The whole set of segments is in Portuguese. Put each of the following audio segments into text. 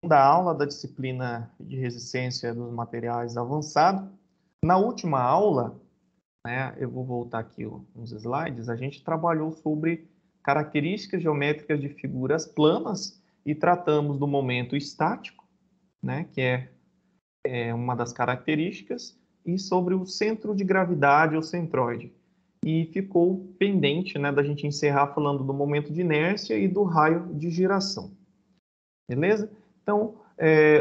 da aula da disciplina de resistência dos materiais avançado. Na última aula, né, eu vou voltar aqui uns slides, a gente trabalhou sobre características geométricas de figuras planas e tratamos do momento estático, né, que é uma das características, e sobre o centro de gravidade, ou centroide. E ficou pendente, né, da gente encerrar falando do momento de inércia e do raio de giração. Beleza? Então,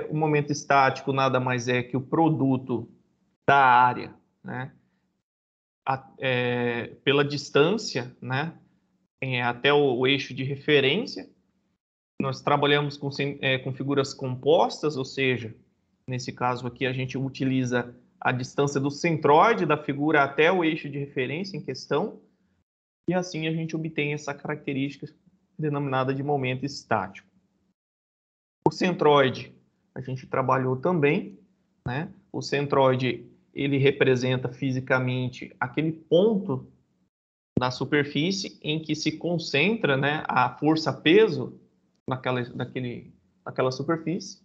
o momento estático nada mais é que o produto da área, né, pela distância, né, até o eixo de referência. Nós trabalhamos com figuras compostas, ou seja, nesse caso aqui a gente utiliza a distância do centroide da figura até o eixo de referência em questão, e assim a gente obtém essa característica denominada de momento estático. O centroide a gente trabalhou também, né? O centroide ele representa fisicamente aquele ponto na superfície em que se concentra, né, a força-peso naquela superfície.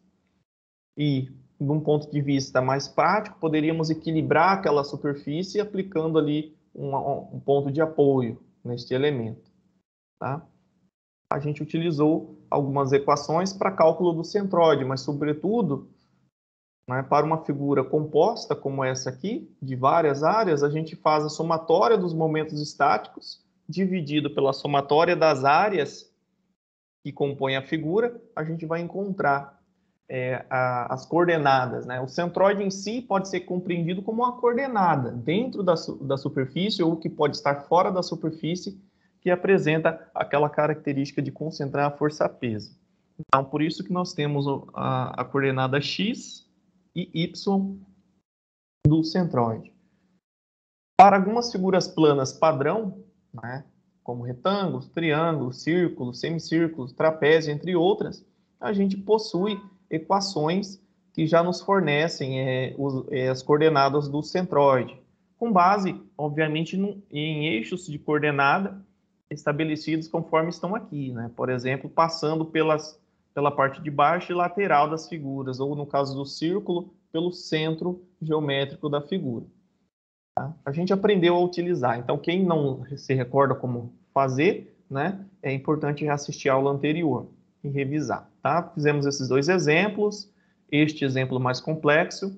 E, de um ponto de vista mais prático, poderíamos equilibrar aquela superfície aplicando ali um ponto de apoio neste elemento. Tá? A gente utilizou algumas equações para cálculo do centroide, mas, sobretudo, né, para uma figura composta como essa aqui, de várias áreas, a gente faz a somatória dos momentos estáticos, dividido pela somatória das áreas que compõem a figura, a gente vai encontrar as coordenadas. Né? O centroide em si pode ser compreendido como uma coordenada dentro da superfície ou que pode estar fora da superfície, que apresenta aquela característica de concentrar a força-peso. Então, por isso que nós temos a coordenada x e y do centroide. Para algumas figuras planas padrão, né, como retângulos, triângulos, círculos, semicírculos, trapézio, entre outras, a gente possui equações que já nos fornecem as coordenadas do centroide, com base, obviamente, em eixos de coordenada estabelecidos conforme estão aqui, né? Por exemplo, passando pela parte de baixo e lateral das figuras, ou no caso do círculo, pelo centro geométrico da figura. Tá? A gente aprendeu a utilizar. Então, quem não se recorda como fazer, né, é importante assistir a aula anterior e revisar. Tá? Fizemos esses dois exemplos, este exemplo mais complexo,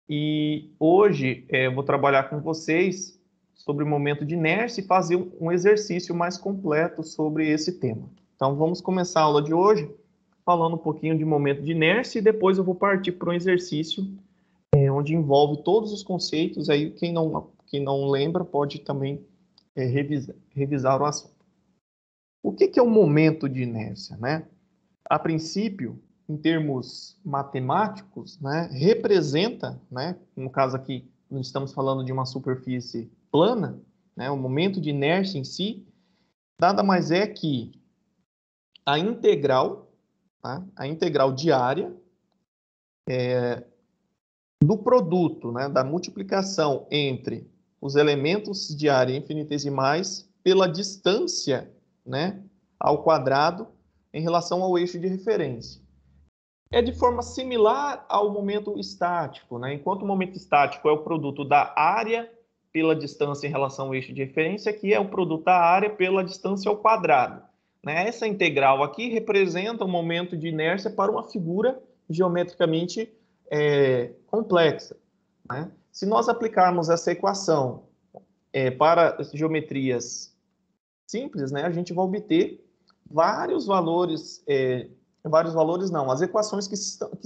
e hoje eu vou trabalhar com vocês sobre o momento de inércia e fazer um exercício mais completo sobre esse tema. Então, vamos começar a aula de hoje falando um pouquinho de momento de inércia e depois eu vou partir para um exercício onde envolve todos os conceitos. Aí quem não lembra pode também revisar o assunto. O que é o momento de inércia, né? A princípio, em termos matemáticos, né, representa, né, no caso aqui, nós estamos falando de uma superfície plana, né, o momento de inércia em si, nada mais é que a integral, tá, a integral diária do produto, né, da multiplicação entre os elementos de área infinitesimais pela distância, né, ao quadrado em relação ao eixo de referência. É de forma similar ao momento estático, né? Enquanto o momento estático é o produto da área pela distância em relação ao eixo de referência, aqui é o produto da área pela distância ao quadrado. Né? Essa integral aqui representa o momento de inércia para uma figura geometricamente complexa. Né? Se nós aplicarmos essa equação para geometrias simples, né, a gente vai obter vários valores não, as equações que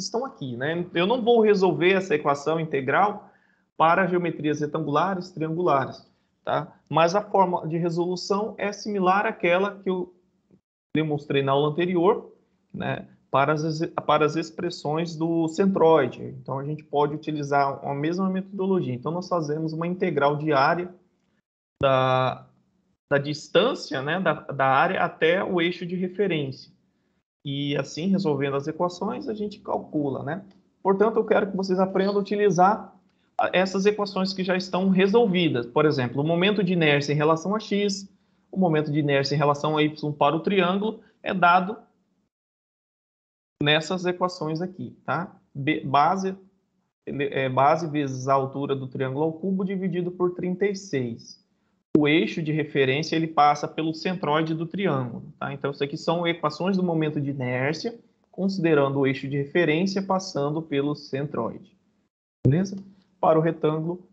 estão aqui. Né? Eu não vou resolver essa equação integral para geometrias retangulares, triangulares, tá? Mas a forma de resolução é similar àquela que eu demonstrei na aula anterior, né? Para as expressões do centroide. Então, a gente pode utilizar a mesma metodologia. Então, nós fazemos uma integral diária da distância, né, da área até o eixo de referência. E assim, resolvendo as equações, a gente calcula, né? Portanto, eu quero que vocês aprendam a utilizar essas equações que já estão resolvidas. Por exemplo, o momento de inércia em relação a x, o momento de inércia em relação a y para o triângulo é dado nessas equações aqui, tá? Base vezes a altura do triângulo ao cubo dividido por 36. O eixo de referência ele passa pelo centroide do triângulo, tá? Então, isso aqui são equações do momento de inércia, considerando o eixo de referência passando pelo centroide. Beleza? Para o retângulo,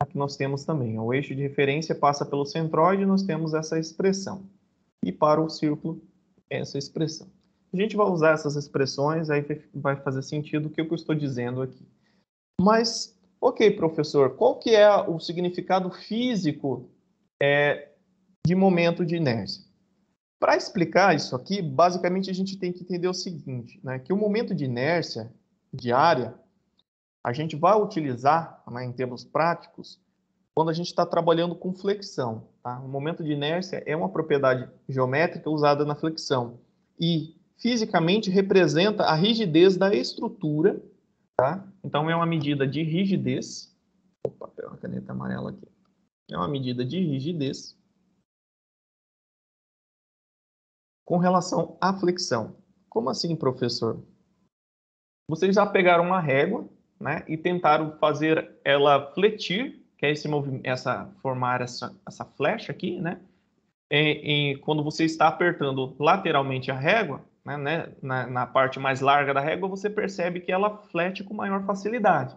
aqui nós temos também, o eixo de referência passa pelo centroide, nós temos essa expressão. E para o círculo, essa expressão. A gente vai usar essas expressões, aí vai fazer sentido o que eu estou dizendo aqui. Mas, ok, professor, qual que é o significado físico de momento de inércia? Para explicar isso aqui, basicamente a gente tem que entender o seguinte, né, que o momento de inércia diária, a gente vai utilizar, né, em termos práticos, quando a gente está trabalhando com flexão. Tá? O momento de inércia é uma propriedade geométrica usada na flexão e fisicamente representa a rigidez da estrutura. Tá? Então, é uma medida de rigidez. Opa, tem uma caneta amarela aqui. É uma medida de rigidez com relação à flexão. Como assim, professor? Vocês já pegaram uma régua, né, e tentaram fazer ela fletir, que é esse movimento, formar essa flecha aqui, né? Quando você está apertando lateralmente a régua, né, na parte mais larga da régua, você percebe que ela flete com maior facilidade.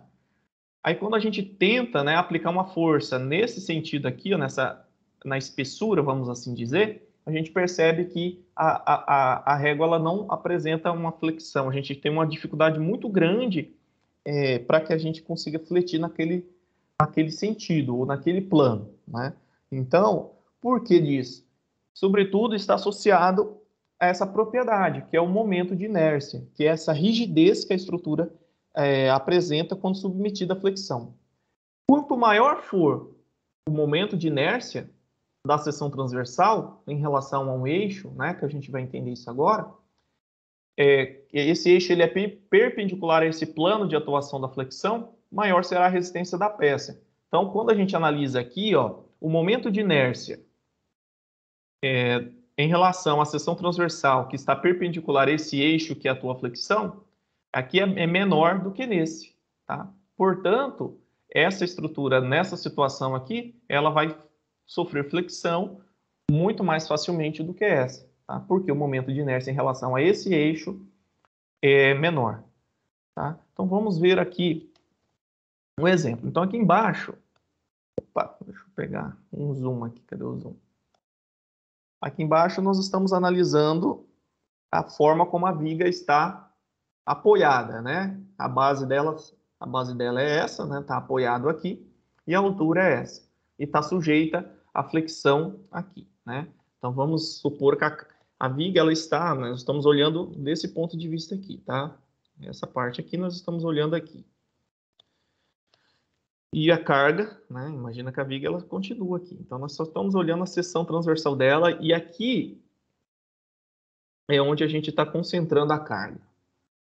Aí, quando a gente tenta, né, aplicar uma força nesse sentido aqui, ó, na espessura, vamos assim dizer, a gente percebe que a régua ela não apresenta uma flexão. A gente tem uma dificuldade muito grande para que a gente consiga fletir naquele sentido, ou naquele plano, né? Então, por que disso? Sobretudo, está associado a essa propriedade, que é o momento de inércia, que é essa rigidez que a estrutura apresenta quando submetida à flexão. Quanto maior for o momento de inércia da seção transversal em relação a um eixo, né, que a gente vai entender isso agora, esse eixo ele é perpendicular a esse plano de atuação da flexão, maior será a resistência da peça. Então, quando a gente analisa aqui, ó, o momento de inércia em relação à seção transversal, que está perpendicular a esse eixo que atua a flexão, aqui é menor do que nesse, tá? Portanto, essa estrutura, nessa situação aqui, ela vai sofrer flexão muito mais facilmente do que essa, tá? Porque o momento de inércia em relação a esse eixo é menor, tá? Então, vamos ver aqui um exemplo. Então, aqui embaixo, opa, deixa eu pegar um zoom aqui, cadê o zoom? Aqui embaixo nós estamos analisando a forma como a viga está apoiada, né? A base dela é essa, né? Está apoiado aqui e a altura é essa e está sujeita à flexão aqui, né? Então vamos supor que a viga ela está, nós estamos olhando desse ponto de vista aqui, tá? Essa parte aqui nós estamos olhando aqui. E a carga, né? Imagina que a viga ela continua aqui. Então nós só estamos olhando a seção transversal dela e aqui é onde a gente está concentrando a carga,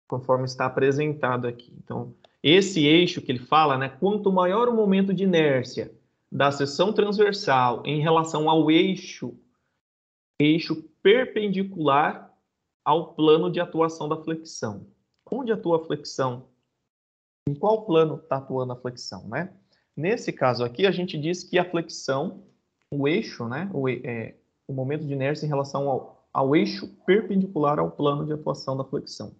conforme está apresentado aqui. Então, esse eixo que ele fala, né, quanto maior o momento de inércia da seção transversal em relação ao eixo perpendicular ao plano de atuação da flexão. Onde atua a flexão? Em qual plano está atuando a flexão, né? Nesse caso aqui, a gente diz que a flexão, o eixo, né, o momento de inércia em relação ao eixo perpendicular ao plano de atuação da flexão.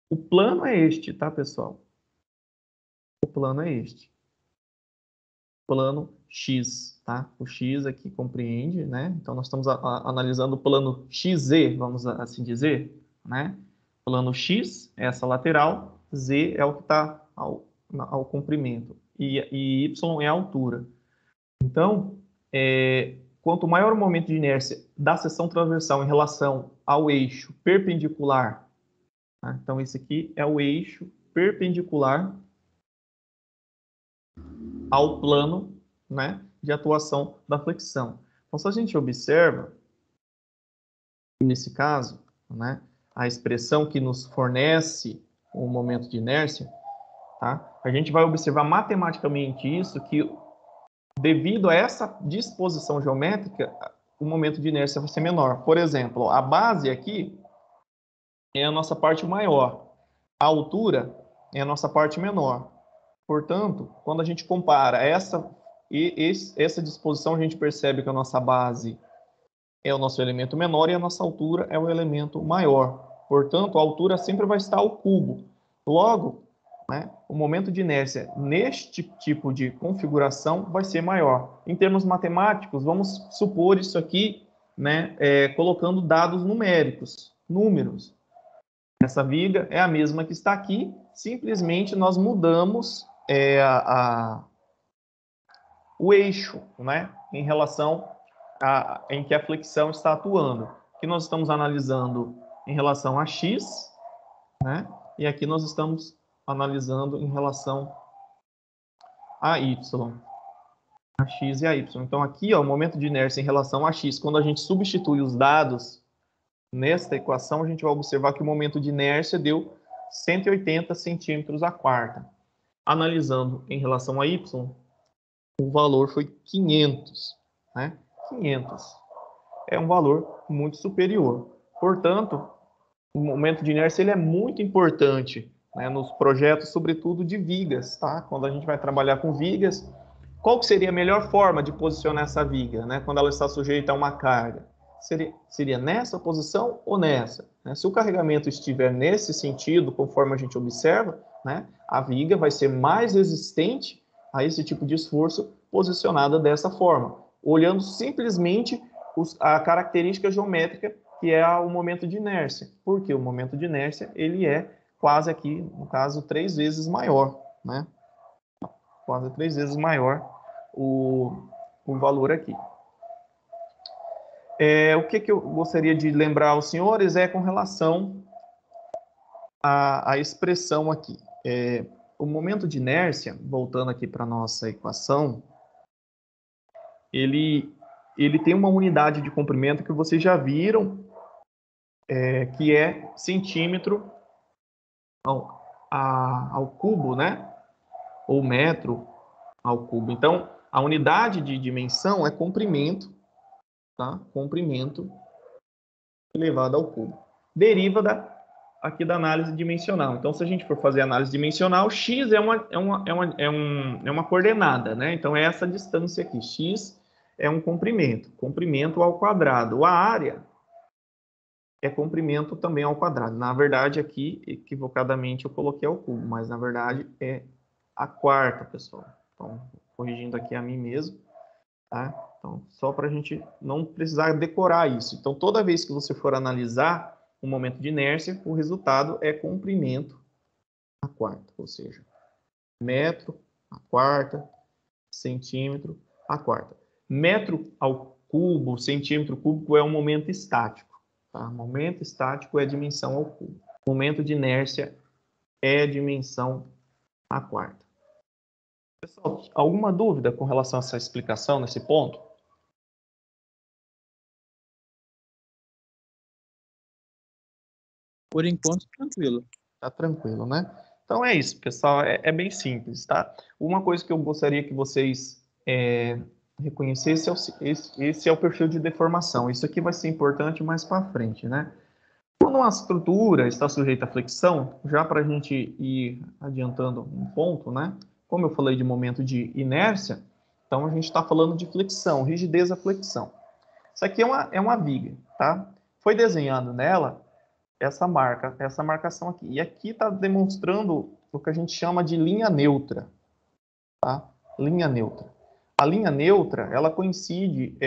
O plano é este, tá, pessoal? O plano é este. Plano X, tá? O X aqui compreende, né? Então, nós estamos analisando o plano XZ, vamos assim dizer, né? Plano X é essa lateral, Z é o que está ao comprimento e Y é a altura. Então, quanto maior o momento de inércia da seção transversal em relação ao eixo perpendicular, tá? Então, esse aqui é o eixo perpendicular ao plano, né, de atuação da flexão. Então, se a gente observa, nesse caso, né, a expressão que nos fornece o momento de inércia, tá? A gente vai observar matematicamente isso, que devido a essa disposição geométrica, o momento de inércia vai ser menor. Por exemplo, a base aqui é a nossa parte maior, a altura é a nossa parte menor. Portanto, quando a gente compara essa disposição, a gente percebe que a nossa base é o nosso elemento menor e a nossa altura é o elemento maior. Portanto, a altura sempre vai estar ao cubo. Logo, né, o momento de inércia neste tipo de configuração vai ser maior. Em termos matemáticos, vamos supor isso aqui, né, colocando dados numéricos, números. Essa viga é a mesma que está aqui, simplesmente nós mudamos o eixo, né, em relação em que a flexão está atuando. Aqui nós estamos analisando em relação a x, né, e aqui nós estamos analisando em relação a y, a x e a y. Então aqui, ó, o momento de inércia em relação a x, quando a gente substitui os dados nesta equação, a gente vai observar que o momento de inércia deu 180 centímetros a quarta. Analisando em relação a y, o valor foi 500, né? 500 é um valor muito superior. Portanto, o momento de inércia ele é muito importante, né, nos projetos, sobretudo de vigas, tá? Quando a gente vai trabalhar com vigas, qual que seria a melhor forma de posicionar essa viga, né, quando ela está sujeita a uma carga? Seria nessa posição ou nessa? Né? Se o carregamento estiver nesse sentido, conforme a gente observa, né, a viga vai ser mais resistente a esse tipo de esforço posicionada dessa forma, olhando simplesmente a característica geométrica que é o momento de inércia. Porque o momento de inércia ele é quase aqui, no caso, 3 vezes maior, né? Quase 3 vezes maior o valor aqui. O que eu gostaria de lembrar aos senhores é com relação à expressão aqui. O momento de inércia, voltando aqui para a nossa equação, ele tem uma unidade de comprimento que vocês já viram, que é centímetro ao cubo, né? Ou metro ao cubo. Então, a unidade de dimensão é comprimento, tá? Comprimento elevado ao cubo. Deriva aqui da análise dimensional. Então, se a gente for fazer análise dimensional, x é uma coordenada, né? Então, é essa distância aqui. X é um comprimento ao quadrado. A área é comprimento também ao quadrado. Na verdade, aqui, equivocadamente, eu coloquei ao cubo, mas, na verdade, é a quarta, pessoal. Então, corrigindo aqui a mim mesmo, tá? Então, só para a gente não precisar decorar isso. Então, toda vez que você for analisar o momento de inércia, o resultado é comprimento à quarta, ou seja, metro à quarta, centímetro à quarta. Metro ao cubo, centímetro cúbico é um momento estático. Tá? Momento estático é dimensão ao cubo. Momento de inércia é dimensão à quarta. Pessoal, alguma dúvida com relação a essa explicação nesse ponto? Por enquanto, tranquilo. Tá tranquilo, né? Então é isso, pessoal. É bem simples, tá? Uma coisa que eu gostaria que vocês reconhecessem, esse é o perfil de deformação. Isso aqui vai ser importante mais para frente, né? Quando uma estrutura está sujeita à flexão, já para a gente ir adiantando um ponto, né? Como eu falei de momento de inércia, então a gente está falando de flexão, rigidez à flexão. Isso aqui é uma viga, tá? Foi desenhado nela essa marcação aqui. E aqui está demonstrando o que a gente chama de linha neutra, tá? Linha neutra. A linha neutra, ela coincide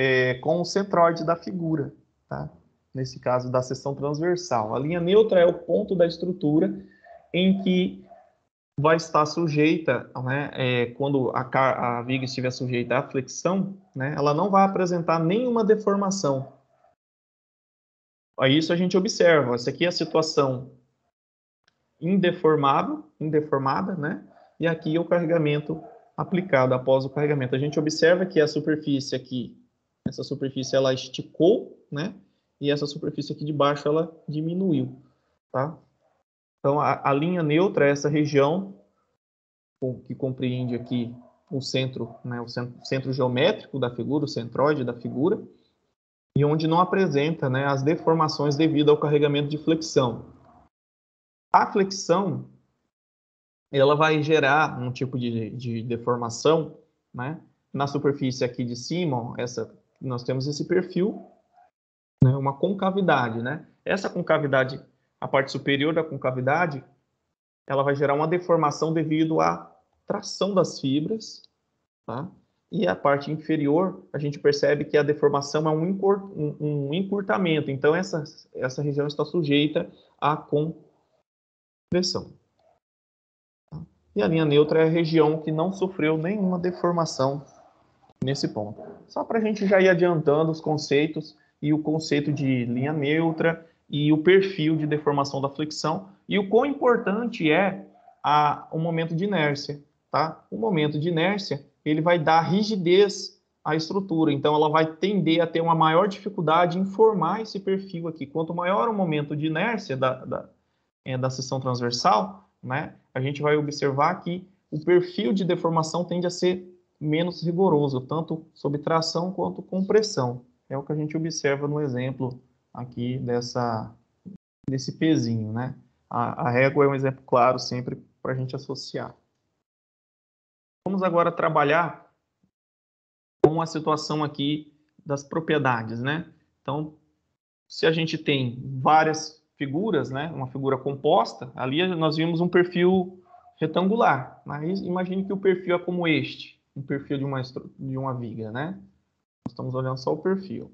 com o centroide da figura, tá? Nesse caso, da seção transversal. A linha neutra é o ponto da estrutura em que vai estar sujeita, né, quando a viga estiver sujeita à flexão, né, ela não vai apresentar nenhuma deformação. Isso a gente observa. Essa aqui é a situação indeformada, né? E aqui é o carregamento aplicado após o carregamento. A gente observa que a superfície aqui, essa superfície ela esticou, né? E essa superfície aqui de baixo ela diminuiu, tá? Então a linha neutra é essa região que compreende aqui o centro, né? O centro geométrico da figura, o centroide da figura. e onde não apresenta, né, as deformações devido ao carregamento de flexão. A flexão, ela vai gerar um tipo de deformação, né? Na superfície aqui de cima, ó, nós temos esse perfil, né, uma concavidade, né? Essa concavidade, a parte superior da concavidade, ela vai gerar uma deformação devido à tração das fibras, tá? E a parte inferior, a gente percebe que a deformação é um encurtamento. Então, essa região está sujeita à compressão. Tá? E a linha neutra é a região que não sofreu nenhuma deformação nesse ponto. Só para a gente já ir adiantando os conceitos e o conceito de linha neutra e o perfil de deformação da flexão e o quão importante é o momento de inércia, tá? O momento de inércia, ele vai dar rigidez à estrutura, então ela vai tender a ter uma maior dificuldade em formar esse perfil aqui. Quanto maior o momento de inércia da seção transversal, né, a gente vai observar que o perfil de deformação tende a ser menos rigoroso, tanto sob tração quanto compressão. É o que a gente observa no exemplo aqui desse pezinho, né? A régua é um exemplo claro sempre para a gente associar. Vamos agora trabalhar com a situação aqui das propriedades, né? Então, se a gente tem várias figuras, né? Uma figura composta, ali nós vimos um perfil retangular, mas imagine que o perfil é como este, um perfil de uma viga, né? Nós estamos olhando só o perfil.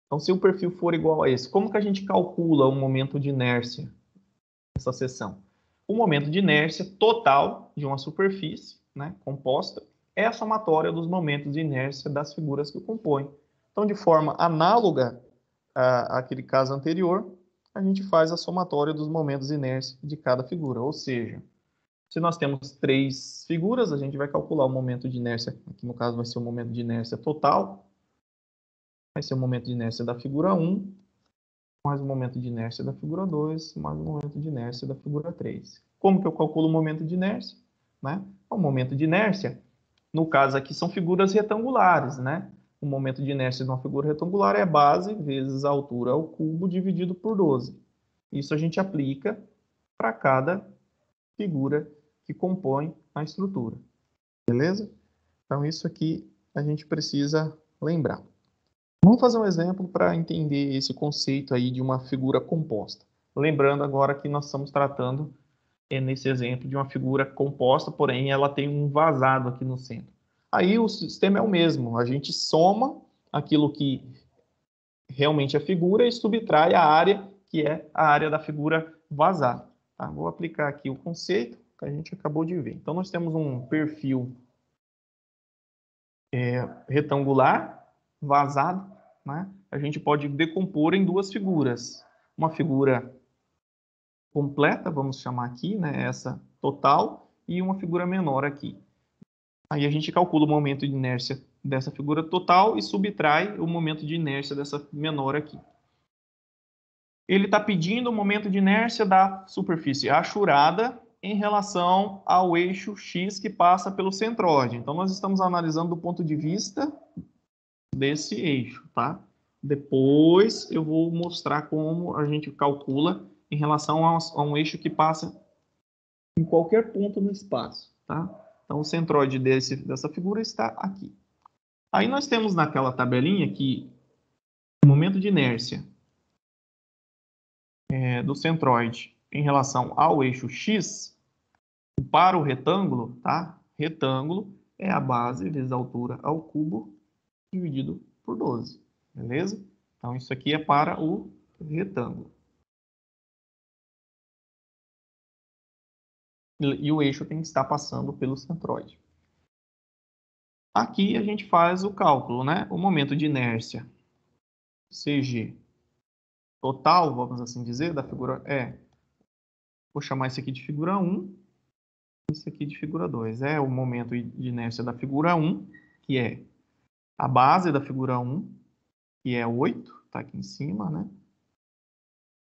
Então, se o perfil for igual a esse, como que a gente calcula o momento de inércia nessa seção? O momento de inércia total de uma superfície, né, composta, é a somatória dos momentos de inércia das figuras que o compõem. Então, de forma análoga àquele caso anterior, a gente faz a somatória dos momentos de inércia de cada figura. Ou seja, se nós temos 3 figuras, a gente vai calcular o momento de inércia, aqui no caso vai ser o momento de inércia total, vai ser o momento de inércia da figura 1, mais o momento de inércia da figura 2, mais o momento de inércia da figura 3. Como que eu calculo o momento de inércia? Né? O momento de inércia, no caso aqui, são figuras retangulares, né? O momento de inércia de uma figura retangular é base vezes a altura ao cubo dividido por 12. Isso a gente aplica para cada figura que compõe a estrutura. Beleza? Então, isso aqui a gente precisa lembrar. Vamos fazer um exemplo para entender esse conceito aí de uma figura composta. Lembrando agora que nós estamos tratando, nesse exemplo, de uma figura composta, porém ela tem um vazado aqui no centro. Aí o sistema é o mesmo, a gente soma aquilo que realmente é figura e subtrai a área, que é a área da figura vazada. Tá? Vou aplicar aqui o conceito que a gente acabou de ver. Então, nós temos um perfil retangular, vazado, né? A gente pode decompor em 2 figuras. Uma figura completa, vamos chamar aqui, né? Essa total, e uma figura menor aqui. Aí a gente calcula o momento de inércia dessa figura total e subtrai o momento de inércia dessa menor aqui. Ele está pedindo o momento de inércia da superfície achurada em relação ao eixo X que passa pelo centroide. Então, nós estamos analisando do ponto de vista desse eixo, tá? Depois eu vou mostrar como a gente calcula em relação a um eixo que passa em qualquer ponto no espaço, tá? Então, o centroide dessa figura está aqui. Aí nós temos naquela tabelinha que o momento de inércia do centroide em relação ao eixo X para o retângulo, tá? Retângulo é a base vezes a altura ao cubo dividido por 12, beleza? Então, isso aqui é para o retângulo. E o eixo tem que estar passando pelo centroide. Aqui a gente faz o cálculo, né? O momento de inércia CG total, vamos assim dizer, da figura vou chamar isso aqui de figura 1, isso aqui de figura 2. É o momento de inércia da figura 1, que é a base da figura 1, que é 8, está aqui em cima, né?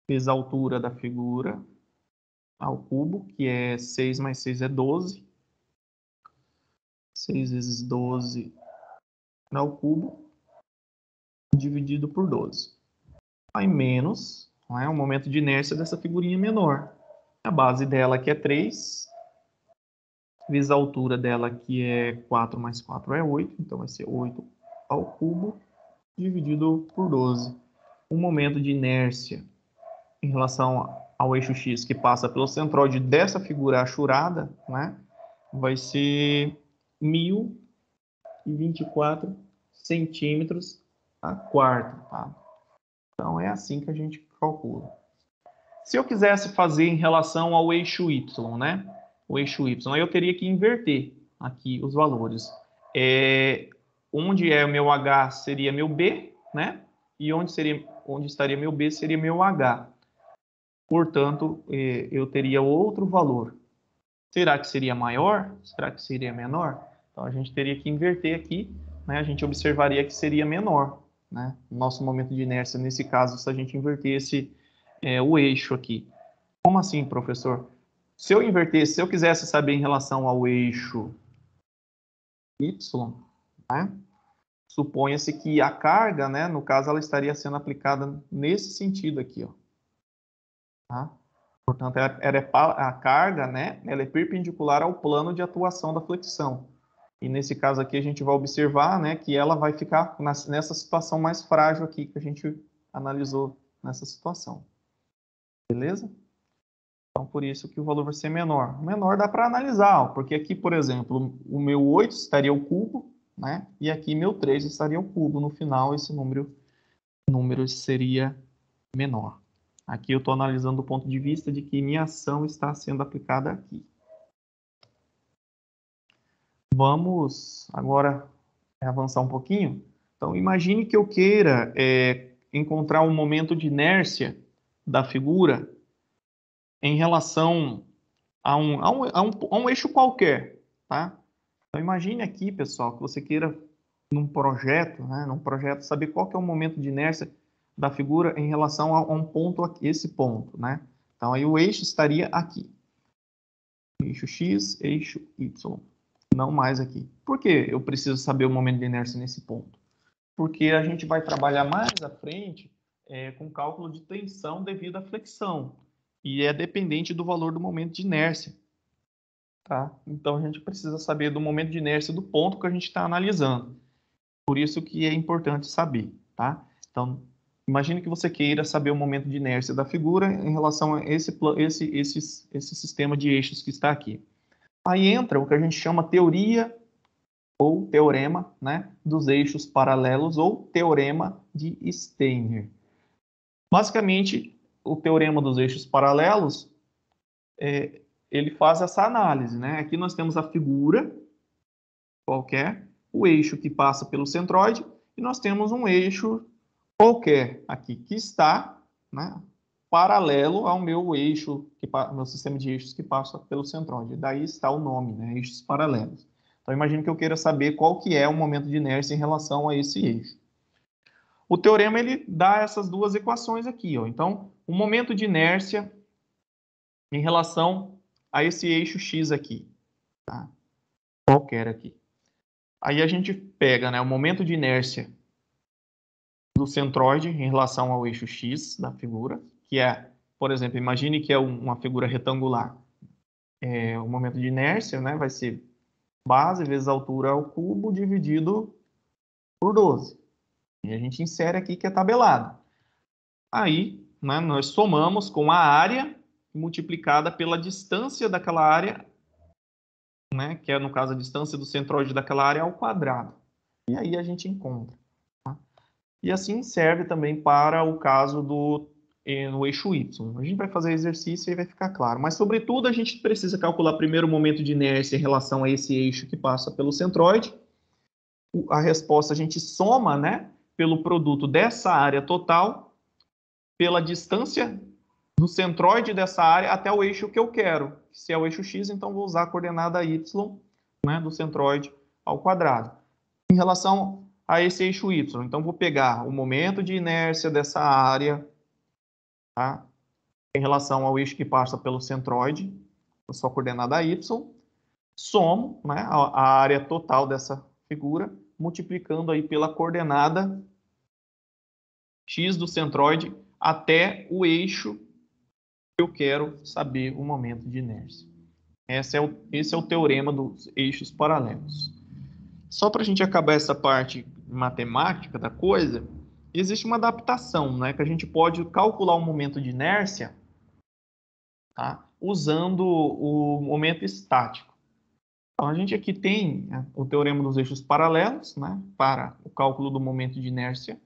Vezes a altura da figura ao cubo, que é 6 mais 6 é 12. 6 vezes 12 ao cubo, dividido por 12. Aí menos, né, o momento de inércia dessa figurinha menor. A base dela aqui é 3, vezes a altura dela aqui é 4 mais 4 é 8, então vai ser 8 ao cubo dividido por 12. O momento de inércia em relação ao eixo X que passa pelo centroide dessa figura achurada, né, vai ser 1024 centímetros a quarta, tá? Então é assim que a gente calcula. Se eu quisesse fazer em relação ao eixo Y, né? O eixo Y, aí eu teria que inverter aqui os valores. Onde é o meu H seria meu B, né? E onde estaria meu B seria meu H. Portanto, eu teria outro valor. Será que seria maior? Será que seria menor? Então, a gente teria que inverter aqui, né? A gente observaria que seria menor, né? O nosso momento de inércia, nesse caso, se a gente invertesse o eixo aqui. Como assim, professor? Se eu invertesse, se eu quisesse saber em relação ao eixo Y, né? Suponha-se que a carga, né? No caso, ela estaria sendo aplicada nesse sentido aqui, ó. Tá? Portanto, a carga, né, ela é perpendicular ao plano de atuação da flexão. E nesse caso aqui a gente vai observar, né, que ela vai ficar nessa situação mais frágil aqui que a gente analisou nessa situação. Beleza? Então, por isso que o valor vai ser menor. O menor dá para analisar, ó, porque aqui, por exemplo, o meu 8 estaria ao cubo, né, e aqui meu 3 estaria ao cubo. No final, esse número seria menor. Aqui eu estou analisando do ponto de vista de que minha ação está sendo aplicada aqui. Vamos agora avançar um pouquinho. Então, imagine que eu queira encontrar um momento de inércia da figura em relação a um eixo qualquer, tá? Então, imagine aqui, pessoal, que você queira, num projeto, saber qual que é o momento de inércia da figura em relação a um ponto aqui, esse ponto, né? Então, aí o eixo estaria aqui. Eixo X, eixo Y. Não mais aqui. Por que eu preciso saber o momento de inércia nesse ponto? Porque a gente vai trabalhar mais à frente com cálculo de tensão devido à flexão. E é dependente do valor do momento de inércia. Tá? Então, a gente precisa saber do momento de inércia do ponto que a gente está analisando. Por isso que é importante saber. Tá? Então, imagine que você queira saber o momento de inércia da figura em relação a esse sistema de eixos que está aqui. Aí entra o que a gente chama teoria ou teorema, né, dos eixos paralelos ou teorema de Steiner. Basicamente, o teorema dos eixos paralelos, ele faz essa análise, né? Aqui nós temos a figura qualquer, o eixo que passa pelo centroide, e nós temos um eixo qualquer aqui que está, né, paralelo ao meu eixo, meu sistema de eixos que passa pelo centroide. Daí está o nome, né, eixos paralelos. Então, imagine que eu queira saber qual que é o momento de inércia em relação a esse eixo. O teorema, ele dá essas duas equações aqui, ó. Então, o momento de inércia em relação a esse eixo X aqui, tá? Qualquer aqui. Aí a gente pega, né, o momento de inércia do centroide em relação ao eixo X da figura, que é, por exemplo, imagine que é uma figura retangular. O momento de inércia, né, vai ser base vezes a altura ao cubo dividido por 12. E a gente insere aqui que é tabelado. Aí, né, nós somamos com a área multiplicada pela distância daquela área, né, que é, no caso, a distância do centroide daquela área ao quadrado. E aí a gente encontra. Tá? E assim serve também para o caso no eixo Y. A gente vai fazer exercício e vai ficar claro. Mas, sobretudo, a gente precisa calcular primeiro o momento de inércia em relação a esse eixo que passa pelo centroide. A resposta a gente soma, né, pelo produto dessa área total pela distância do centroide dessa área até o eixo que eu quero. Se é o eixo X, então vou usar a coordenada Y, né, do centroide ao quadrado. Em relação a esse eixo Y, então vou pegar o momento de inércia dessa área, tá, em relação ao eixo que passa pelo centroide, a sua coordenada Y, somo, né, a área total dessa figura, multiplicando aí pela coordenada x do centroide até o eixo que eu quero saber o momento de inércia. Esse é o teorema dos eixos paralelos. Só para a gente acabar essa parte matemática da coisa, existe uma adaptação, né, que a gente pode calcular o momento de inércia, tá, usando o momento estático. Então, a gente aqui tem, né, o teorema dos eixos paralelos, né, para o cálculo do momento de inércia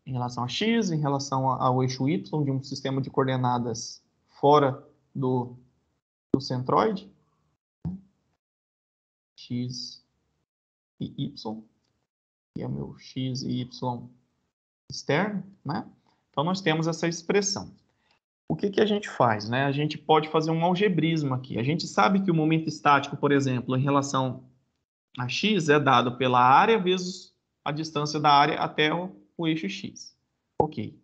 em relação a x, em relação ao eixo y de um sistema de coordenadas fora do centroide, x e y, que é o meu x e y externo, né? Então, nós temos essa expressão. O que a gente faz, né? A gente pode fazer um algebrismo aqui. A gente sabe que o momento estático, por exemplo, em relação a x é dado pela área vezes a distância da área até o eixo x. Ok.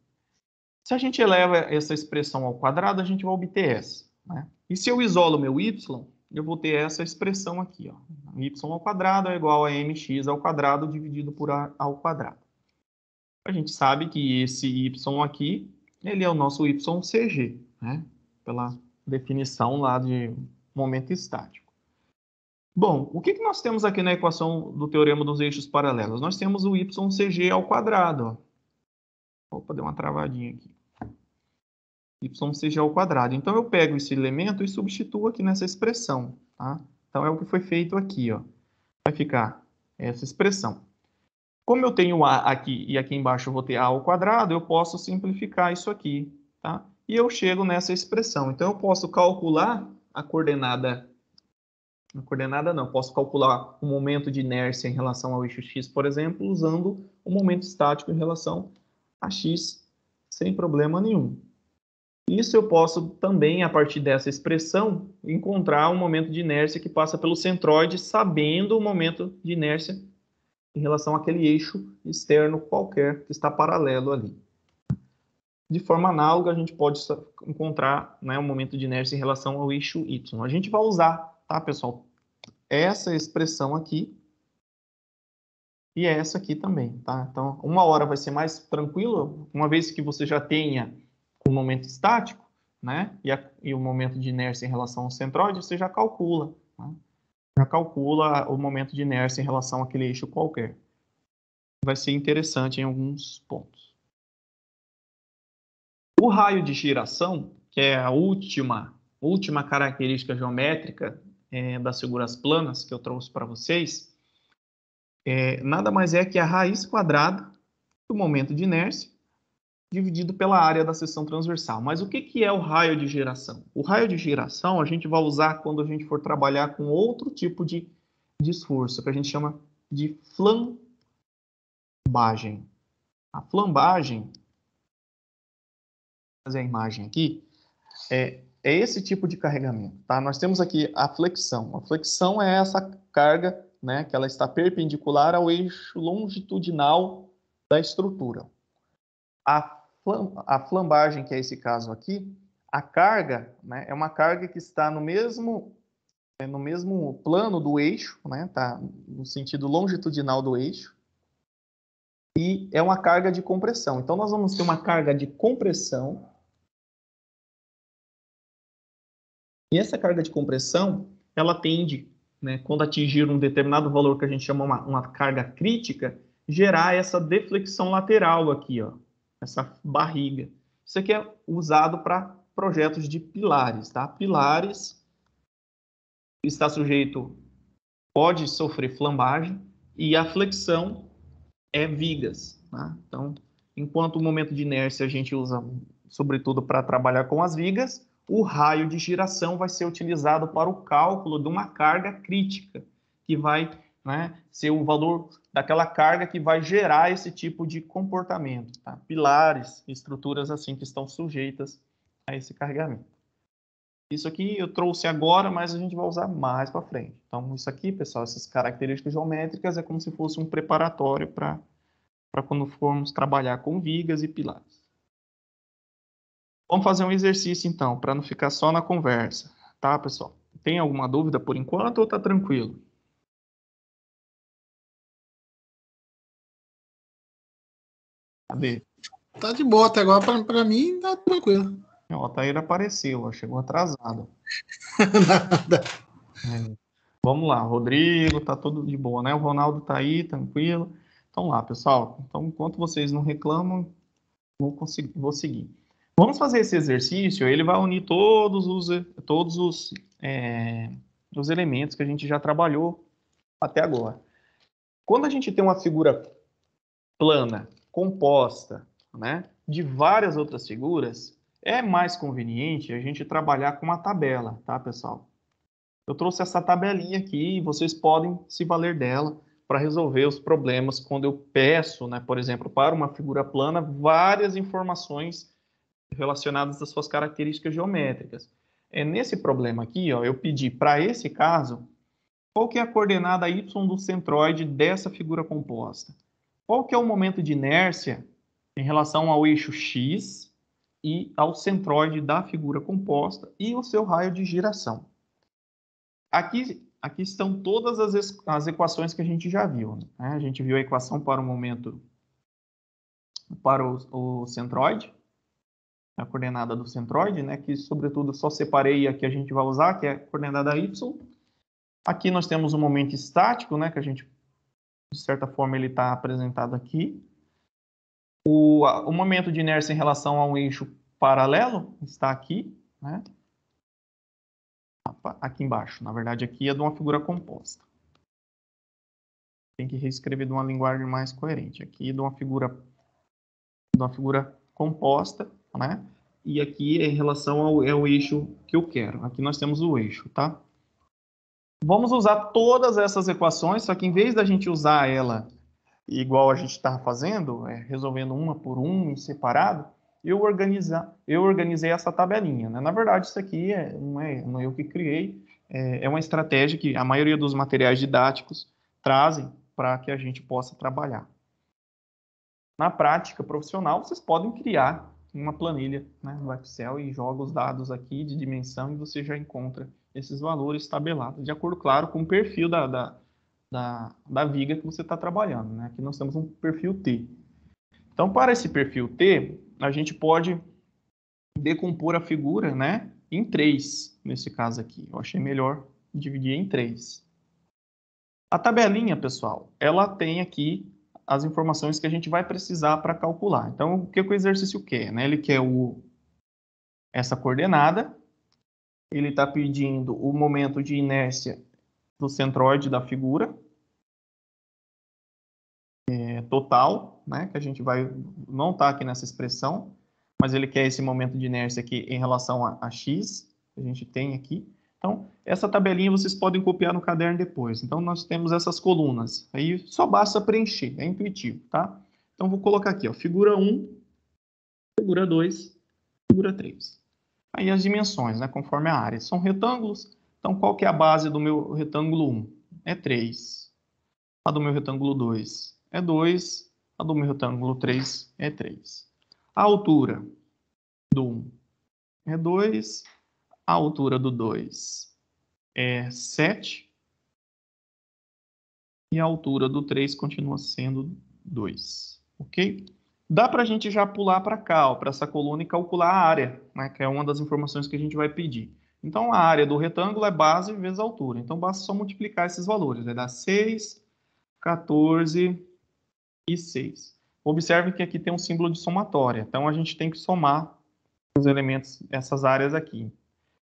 Se a gente eleva essa expressão ao quadrado, a gente vai obter essa, né? E se eu isolo meu y, eu vou ter essa expressão aqui, ó. Y ao quadrado é igual a mx ao quadrado dividido por a ao quadrado. A gente sabe que esse y aqui, ele é o nosso ycg, né? Pela definição lá de momento estático. Bom, o que nós temos aqui na equação do teorema dos eixos paralelos? Nós temos o ycg ao quadrado, ó. Opa, deu uma travadinha aqui. Ycg ao quadrado. Então, eu pego esse elemento e substituo aqui nessa expressão, tá? Então, é o que foi feito aqui, ó. Vai ficar essa expressão. Como eu tenho a aqui e aqui embaixo eu vou ter a ao quadrado, eu posso simplificar isso aqui, tá? E eu chego nessa expressão. Então, eu posso calcular a coordenada não, posso calcular o momento de inércia em relação ao eixo x, por exemplo, usando o momento estático em relação a x, sem problema nenhum. Isso eu posso também, a partir dessa expressão, encontrar um momento de inércia que passa pelo centroide, sabendo o momento de inércia em relação àquele eixo externo qualquer que está paralelo ali. De forma análoga, a gente pode encontrar, né, o momento de inércia em relação ao eixo y. A gente vai usar, tá, pessoal, essa expressão aqui e essa aqui também, tá? Então, uma hora vai ser mais tranquilo, uma vez que você já tenha o momento estático, né, e o momento de inércia em relação ao centroide, você já calcula, né? Já calcula o momento de inércia em relação àquele eixo qualquer. Vai ser interessante em alguns pontos. O raio de giração, que é a última característica geométrica das figuras planas que eu trouxe para vocês, nada mais é que a raiz quadrada do momento de inércia dividido pela área da seção transversal. Mas o que é o raio de giração? O raio de giração a gente vai usar quando a gente for trabalhar com outro tipo de esforço, que a gente chama de flambagem. A flambagem, vou fazer a imagem aqui, é esse tipo de carregamento, tá? Nós temos aqui a flexão. A flexão é essa carga, né, que ela está perpendicular ao eixo longitudinal da estrutura. A flambagem, que é esse caso aqui, a carga, né, é uma carga que está no mesmo plano do eixo, né, tá no sentido longitudinal do eixo, e é uma carga de compressão. Então, nós vamos ter uma carga de compressão. E essa carga de compressão, ela tende, né, quando atingir um determinado valor que a gente chama uma carga crítica, gerar essa deflexão lateral aqui, ó, essa barriga. Isso aqui é usado para projetos de pilares, tá? Pilares está sujeito, pode sofrer flambagem, e a flexão é vigas, tá? Então, enquanto o momento de inércia a gente usa, sobretudo, para trabalhar com as vigas, o raio de giração vai ser utilizado para o cálculo de uma carga crítica, que vai, né, ser o valor daquela carga que vai gerar esse tipo de comportamento, tá? Pilares, estruturas assim que estão sujeitas a esse carregamento. Isso aqui eu trouxe agora, mas a gente vai usar mais para frente. Então, isso aqui, pessoal, essas características geométricas é como se fosse um preparatório para quando formos trabalhar com vigas e pilares. Vamos fazer um exercício, então, para não ficar só na conversa. Tá, pessoal? Tem alguma dúvida por enquanto ou tá tranquilo? Cadê? Tá de boa até agora, pra mim tá tranquilo. O Altair apareceu, ó, chegou atrasado. Nada. Vamos lá, Rodrigo, tá tudo de boa, né? O Ronaldo tá aí, tranquilo. Então lá, pessoal. Então, enquanto vocês não reclamam, vou seguir. Vamos fazer esse exercício, ele vai unir todos os elementos que a gente já trabalhou até agora. Quando a gente tem uma figura plana, composta, né, de várias outras figuras, é mais conveniente a gente trabalhar com uma tabela, tá, pessoal? Eu trouxe essa tabelinha aqui e vocês podem se valer dela para resolver os problemas quando eu peço, né, por exemplo, para uma figura plana, várias informações relacionadas às suas características geométricas. Nesse problema aqui, ó, eu pedi para esse caso, qual que é a coordenada y do centroide dessa figura composta? Qual que é o momento de inércia em relação ao eixo x e ao centroide da figura composta e o seu raio de giração? Aqui estão todas as equações que a gente já viu, né? A gente viu a equação para o momento, para o centroide, a coordenada do centroide, né? Que, sobretudo, só separei a que a gente vai usar, que é a coordenada y. Aqui nós temos o momento estático, né? Que a gente, de certa forma, ele está apresentado aqui. O momento de inércia em relação a um eixo paralelo está aqui, né? Aqui embaixo. Na verdade, aqui é de uma figura composta. Tem que reescrever de uma linguagem mais coerente. Aqui é de uma figura composta, né? E aqui é em relação ao eixo que eu quero. Aqui nós temos o eixo, tá? Vamos usar todas essas equações, só que em vez da gente usar ela igual a gente está fazendo, resolvendo uma por uma, em separado, eu organizei essa tabelinha, né? Na verdade, isso aqui não é eu que criei, é uma estratégia que a maioria dos materiais didáticos trazem para que a gente possa trabalhar. Na prática profissional, vocês podem criar uma planilha, né, no Excel e joga os dados aqui de dimensão e você já encontra esses valores tabelados, de acordo, claro, com o perfil da viga que você está trabalhando, né? Aqui nós temos um perfil T. Então, para esse perfil T, a gente pode decompor a figura, né, em 3, nesse caso aqui. Eu achei melhor dividir em 3. A tabelinha, pessoal, ela tem aqui as informações que a gente vai precisar para calcular. Então, o que o exercício quer? Né? Ele quer essa coordenada, ele está pedindo o momento de inércia do centroide da figura, total, né, que a gente não está aqui nessa expressão, mas ele quer esse momento de inércia aqui em relação a x, que a gente tem aqui. Então, essa tabelinha vocês podem copiar no caderno depois. Então, nós temos essas colunas. Aí só basta preencher, é intuitivo, tá? Então, vou colocar aqui, ó, figura 1, figura 2, figura 3. Aí as dimensões, né, conforme a área. São retângulos, então qual que é a base do meu retângulo 1? É 3. A do meu retângulo 2 é 2. A do meu retângulo 3 é 3. A altura do 1 é 2. A altura do 2 é 7. E a altura do 3 continua sendo 2. Ok? Dá para a gente já pular para cá, para essa coluna, e calcular a área, né, que é uma das informações que a gente vai pedir. Então, a área do retângulo é base vezes a altura. Então, basta só multiplicar esses valores. Vai dar 6, 14 e 6. Observe que aqui tem um símbolo de somatória. Então, a gente tem que somar os elementos, essas áreas aqui.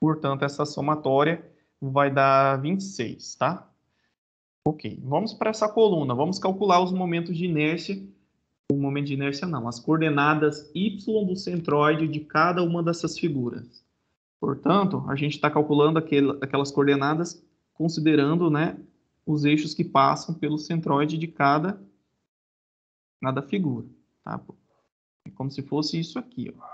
Portanto, essa somatória vai dar 26, tá? Ok, vamos para essa coluna. Vamos calcular os momentos de inércia. O momento de inércia não, as coordenadas y do centroide de cada uma dessas figuras. Portanto, a gente está calculando aquelas coordenadas considerando, né, os eixos que passam pelo centroide de cada figura. Tá? É como se fosse isso aqui. Ó.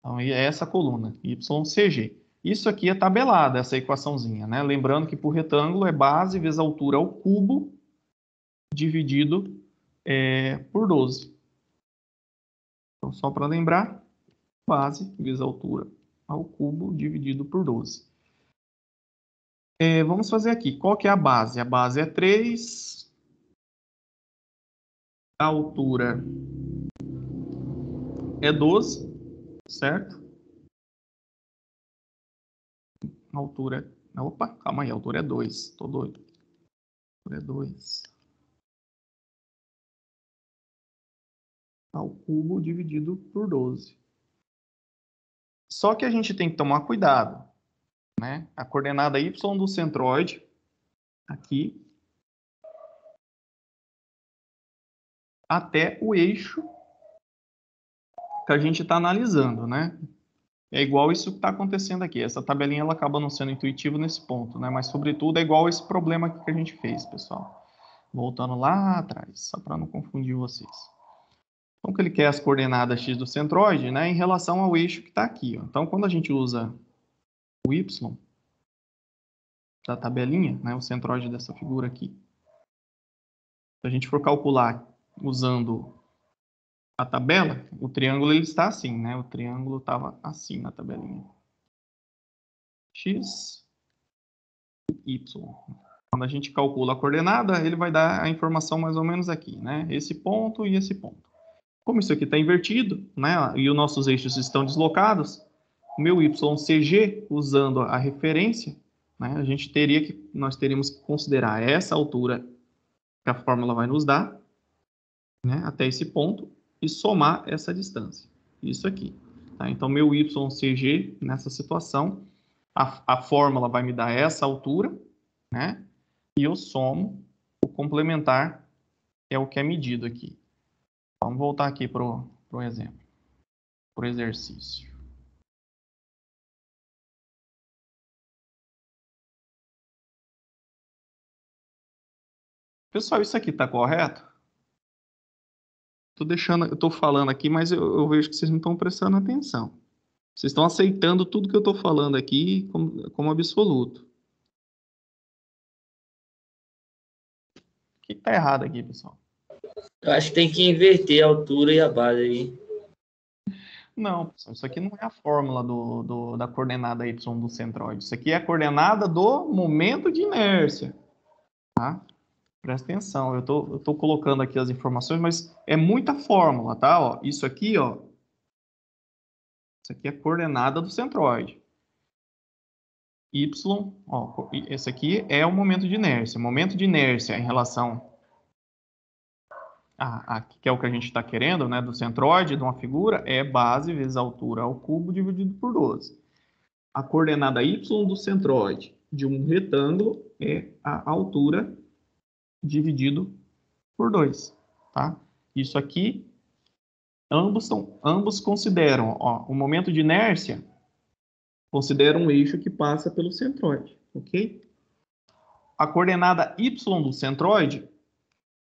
Então, é essa coluna, YCG. Isso aqui é tabelada, essa equaçãozinha. Né? Lembrando que por retângulo é base vezes altura ao cubo dividido por 12. Então, só para lembrar, base vezes altura ao cubo dividido por 12. Vamos fazer aqui. Qual que é a base? A base é 3. A altura é 12, certo? A altura... Opa, calma aí, a altura é 2. Tô doido. A altura é 2. Ao cubo dividido por 12. Só que a gente tem que tomar cuidado, né? A coordenada y do centroide, aqui, até o eixo que a gente está analisando, né? É igual isso que está acontecendo aqui. Essa tabelinha ela acaba não sendo intuitiva nesse ponto, né? Mas, sobretudo, é igual esse problema aqui que a gente fez, pessoal. Voltando lá atrás, só para não confundir vocês. Então, que ele quer as coordenadas x do centroide, né? Em relação ao eixo que está aqui, ó. Então, quando a gente usa o y da tabelinha, né? O centroide dessa figura aqui. Se a gente for calcular usando a tabela, o triângulo ele está assim, né? O triângulo estava assim na tabelinha. X, Y. Quando a gente calcula a coordenada, ele vai dar a informação mais ou menos aqui, né? Esse ponto e esse ponto. Como isso aqui está invertido, né? E os nossos eixos estão deslocados, o meu YCG, usando a referência, né? Nós teríamos que considerar essa altura que a fórmula vai nos dar, né? Até esse ponto, e somar essa distância. Isso aqui. Tá? Então, meu YCG, nessa situação, a fórmula vai me dar essa altura, né? E eu somo o complementar, que é o que é medido aqui. Vamos voltar aqui para o exemplo, para o exercício. Pessoal, isso aqui está correto? Eu estou falando aqui, mas eu vejo que vocês não estão prestando atenção. Vocês estão aceitando tudo que eu estou falando aqui como absoluto. O que está errado aqui, pessoal? Eu acho que tem que inverter a altura e a base aí. Não, pessoal, isso aqui não é a fórmula da coordenada y do centroide. Isso aqui é a coordenada do momento de inércia. Tá? Presta atenção, eu tô colocando aqui as informações, mas é muita fórmula, tá? Ó, isso aqui é a coordenada do centroide. Y, ó, esse aqui é o momento de inércia. Momento de inércia em relação que é o que a gente está querendo, né? Do centroide de uma figura, é base vezes altura ao cubo dividido por 12. A coordenada y do centroide de um retângulo é a altura dividido por 2, tá? Isso aqui, ambos consideram, ó, o momento de inércia considera um eixo que passa pelo centroide, ok? A coordenada y do centroide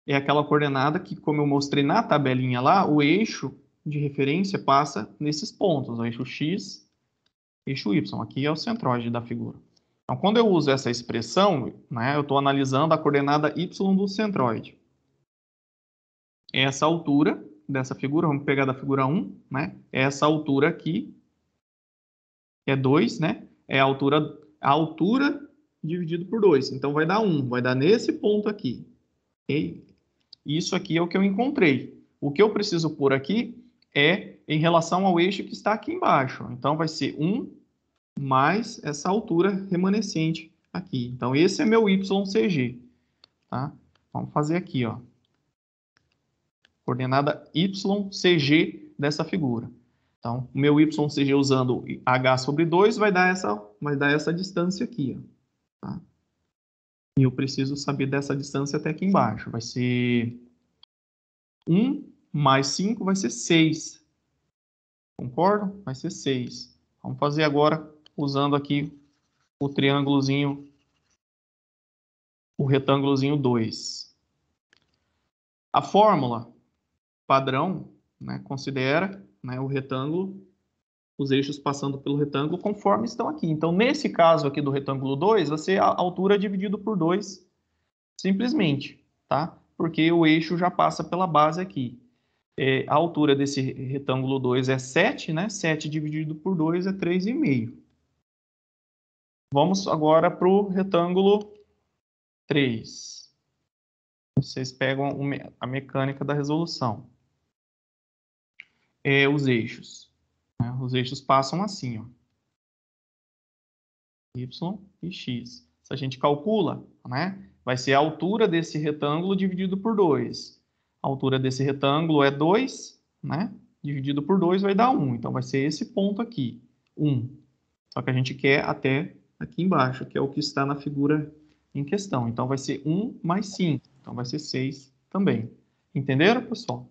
é aquela coordenada que, como eu mostrei na tabelinha lá, o eixo de referência passa nesses pontos, o eixo x, eixo y. Aqui é o centroide da figura. Então, quando eu uso essa expressão, né, eu estou analisando a coordenada y do centroide. Essa altura dessa figura, vamos pegar da figura 1, né? Essa altura aqui, que é 2, né? É a altura dividido por 2. Então, vai dar 1, vai dar nesse ponto aqui. Okay? Isso aqui é o que eu encontrei. O que eu preciso pôr aqui é em relação ao eixo que está aqui embaixo. Então, vai ser 1 mais essa altura remanescente aqui. Então, esse é meu YCG. Tá? Vamos fazer aqui, ó. Coordenada YCG dessa figura. Então, o meu YCG usando H sobre 2 vai dar essa distância aqui, ó. Tá? E eu preciso saber dessa distância até aqui embaixo. Vai ser 1 mais 5 vai ser 6. Concordo? Vai ser 6. Vamos fazer agora usando aqui o triângulozinho, o retângulozinho 2. A fórmula padrão, né, considera, né, o retângulo, os eixos passando pelo retângulo conforme estão aqui. Então, nesse caso aqui do retângulo 2, vai ser a altura dividido por 2, simplesmente, tá? Porque o eixo já passa pela base aqui. A altura desse retângulo 2 é 7, né? 7 dividido por 2 é 3,5. Vamos agora para o retângulo 3. Vocês pegam a mecânica da resolução. os eixos. Né? Os eixos passam assim, ó. Y e X. Se a gente calcula, né, vai ser a altura desse retângulo dividido por 2. A altura desse retângulo é 2, né? Dividido por 2 vai dar 1. Então, vai ser esse ponto aqui, 1. Só que a gente quer até aqui embaixo, que é o que está na figura em questão. Então, vai ser 1 mais 5. Então, vai ser 6 também. Entenderam, pessoal?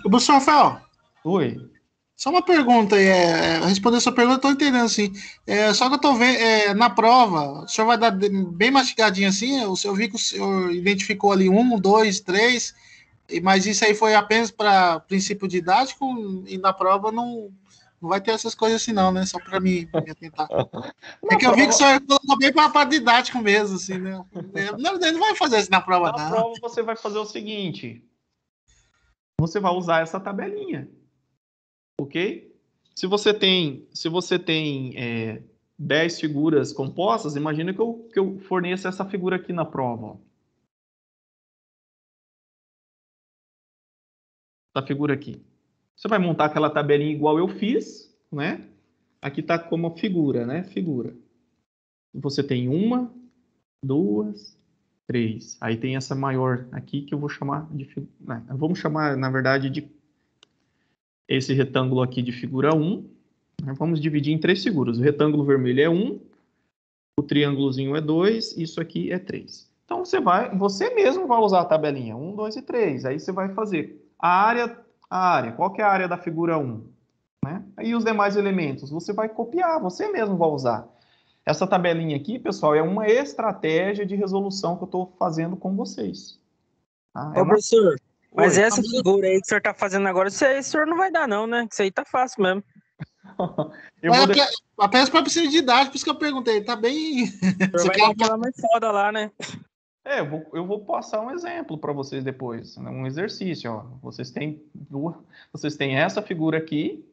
Ô, professor Rafael, Oi. só uma pergunta aí, responder a sua pergunta, eu tô entendendo, assim, só que eu tô vendo, na prova, o senhor vai dar bem mastigadinho assim, eu vi que o senhor identificou ali 1, 2, 3, mas isso aí foi apenas para princípio didático, e na prova não vai ter essas coisas assim não, né, só para me atentar. É Na que eu vi que o prova, senhor colocou bem para didático mesmo, assim, né, não, ele não vai fazer isso na prova, na não. prova você vai fazer o seguinte, você vai usar essa tabelinha, ok? Se você tem 10 figuras compostas, imagina que eu forneça essa figura aqui na prova. Ó. Essa figura aqui. Você vai montar aquela tabelinha igual eu fiz, né? Aqui está como figura, né? Figura. Você tem 1, 2, 3. Aí tem essa maior aqui que eu vou chamar de... Vamos chamar, na verdade, de esse retângulo aqui de figura 1. Vamos dividir em 3 figuras. O retângulo vermelho é 1, o triângulozinho é 2, isso aqui é 3. Então você mesmo vai usar a tabelinha 1, 2 e 3. Aí você vai fazer a área. Qual que é a área da figura 1? Né? Aí os demais elementos você vai copiar, você mesmo vai usar. Essa tabelinha aqui, pessoal, é uma estratégia de resolução que eu estou fazendo com vocês. Tá? Ô, professor, mas Oi. essa figura aí que o senhor tá fazendo agora, isso aí o senhor não vai dar, não, né? Isso aí tá fácil mesmo. Eu vou deixar... Apenas para princípio didático, por isso que eu perguntei, tá bem... O senhor Você vai quer... calcular mais foda lá, né? eu vou passar um exemplo para vocês depois, né? Um exercício. Ó. Vocês têm essa figura aqui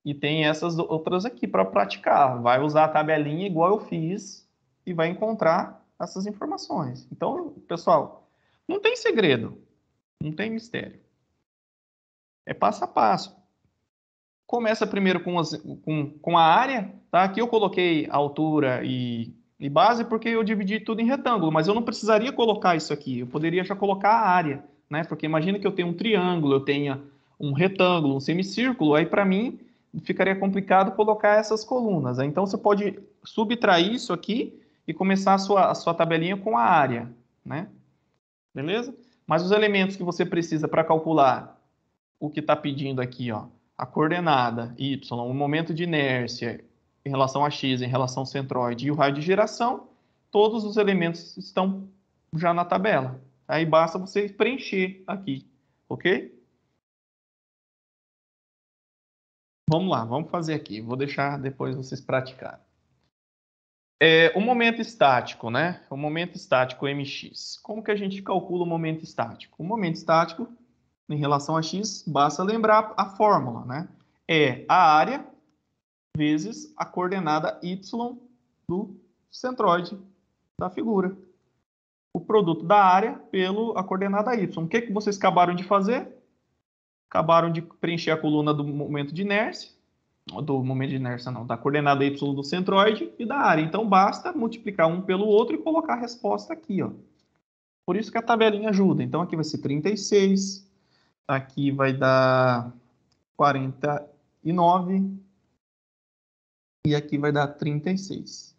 e tem essas outras aqui para praticar. Vai usar a tabelinha igual eu fiz e vai encontrar essas informações. Então, pessoal, não tem segredo, não tem mistério. É passo a passo. Começa primeiro com a área, tá? Aqui eu coloquei altura e base porque eu dividi tudo em retângulo, mas eu não precisaria colocar isso aqui, eu poderia já colocar a área, né? Porque imagina que eu tenho um triângulo, eu tenha um retângulo, um semicírculo, aí para mim ficaria complicado colocar essas colunas. Então você pode subtrair isso aqui e começar a sua tabelinha com a área, né? Beleza? Mas os elementos que você precisa para calcular o que está pedindo aqui, ó, a coordenada y, o momento de inércia em relação a x, em relação ao centroide e o raio de geração, todos os elementos estão já na tabela. Aí basta você preencher aqui, ok? Vamos lá, vamos fazer aqui. Vou deixar depois vocês praticarem. O momento estático, né? O momento estático mx. Como que a gente calcula o momento estático? O momento estático em relação a x, basta lembrar a fórmula, né? É a área vezes a coordenada y do centroide da figura. O produto da área pela coordenada y. O que vocês acabaram de fazer? Acabaram de preencher a coluna do momento de inércia, da coordenada y do centroide e da área. Então, basta multiplicar um pelo outro e colocar a resposta aqui, ó. Por isso que a tabelinha ajuda. Então, aqui vai ser 36, aqui vai dar 49 e aqui vai dar 36.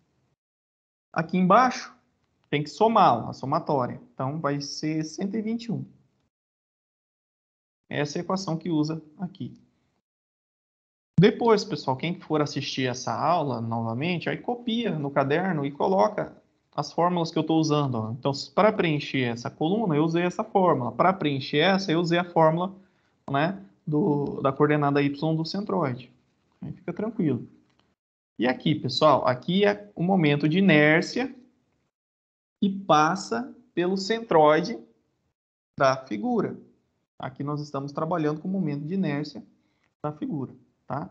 Aqui embaixo tem que somar, ó, a somatória. Então vai ser 121. Essa é a equação que usa aqui. Depois, pessoal, quem for assistir essa aula novamente, aí copia no caderno e coloca as fórmulas que eu estou usando. Ó. Então, para preencher essa coluna, eu usei essa fórmula. Para preencher essa, eu usei a fórmula, né, da coordenada y do centroide. Aí fica tranquilo. E aqui, pessoal, aqui é o momento de inércia que passa pelo centroide da figura. Aqui nós estamos trabalhando com o momento de inércia da figura, tá?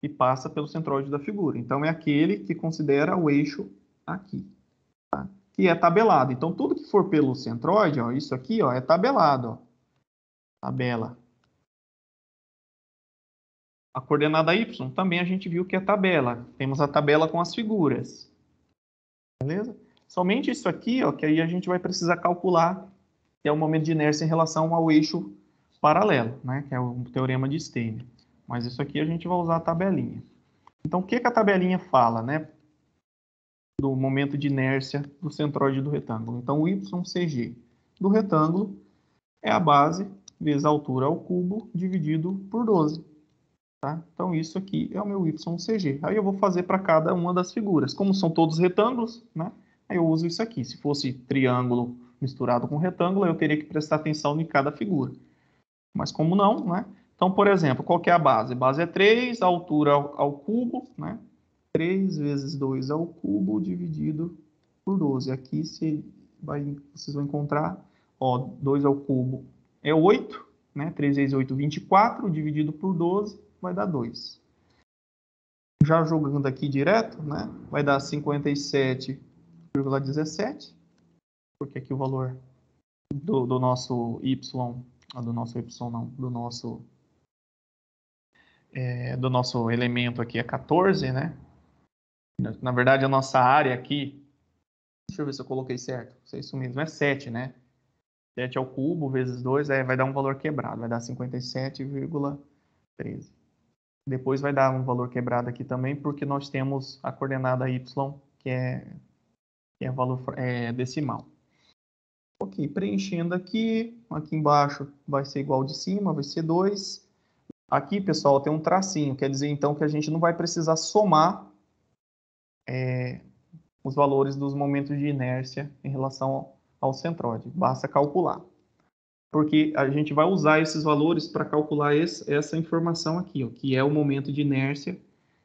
E passa pelo centroide da figura. Então, é aquele que considera o eixo aqui, tá? Que é tabelado. Então, tudo que for pelo centroide, ó, isso aqui, ó, é tabelado, ó. Tabela. A coordenada y também a gente viu que é tabela. Temos a tabela com as figuras. Beleza? Somente isso aqui, ó, que aí a gente vai precisar calcular, que é o momento de inércia em relação ao eixo paralelo, né? Que é o teorema de Steiner. Mas isso aqui a gente vai usar a tabelinha. Então, o que a tabelinha fala, né? Do momento de inércia do centroide do retângulo. Então, o YCG do retângulo é a base vezes a altura ao cubo dividido por 12. Tá? Então, isso aqui é o meu YCG. Aí eu vou fazer para cada uma das figuras. Como são todos retângulos, né? Aí eu uso isso aqui. Se fosse triângulo misturado com retângulo, eu teria que prestar atenção em cada figura. Mas como não, né? Então, por exemplo, qual que é a base? A base é 3, a altura ao cubo, né? 3 vezes 2 ao cubo dividido por 12. Aqui vocês vão encontrar, ó, 2 ao cubo é 8, né? 3 vezes 8, 24, dividido por 12, vai dar 2. Já jogando aqui direto, né? Vai dar 57,17, porque aqui o valor do nosso y, do nosso elemento aqui é 14, né? Na verdade, a nossa área aqui, deixa eu ver se eu coloquei certo, se é isso mesmo, é 7, né? 7 ao cubo vezes 2, vai dar um valor quebrado, vai dar 57,13. Depois vai dar um valor quebrado aqui também, porque nós temos a coordenada y, que é valor decimal. Ok, preenchendo aqui embaixo vai ser igual de cima, vai ser 2. Aqui, pessoal, tem um tracinho, quer dizer então que a gente não vai precisar somar os valores dos momentos de inércia em relação ao centroide. Basta calcular. Porque a gente vai usar esses valores para calcular essa informação aqui, ó, que é o momento de inércia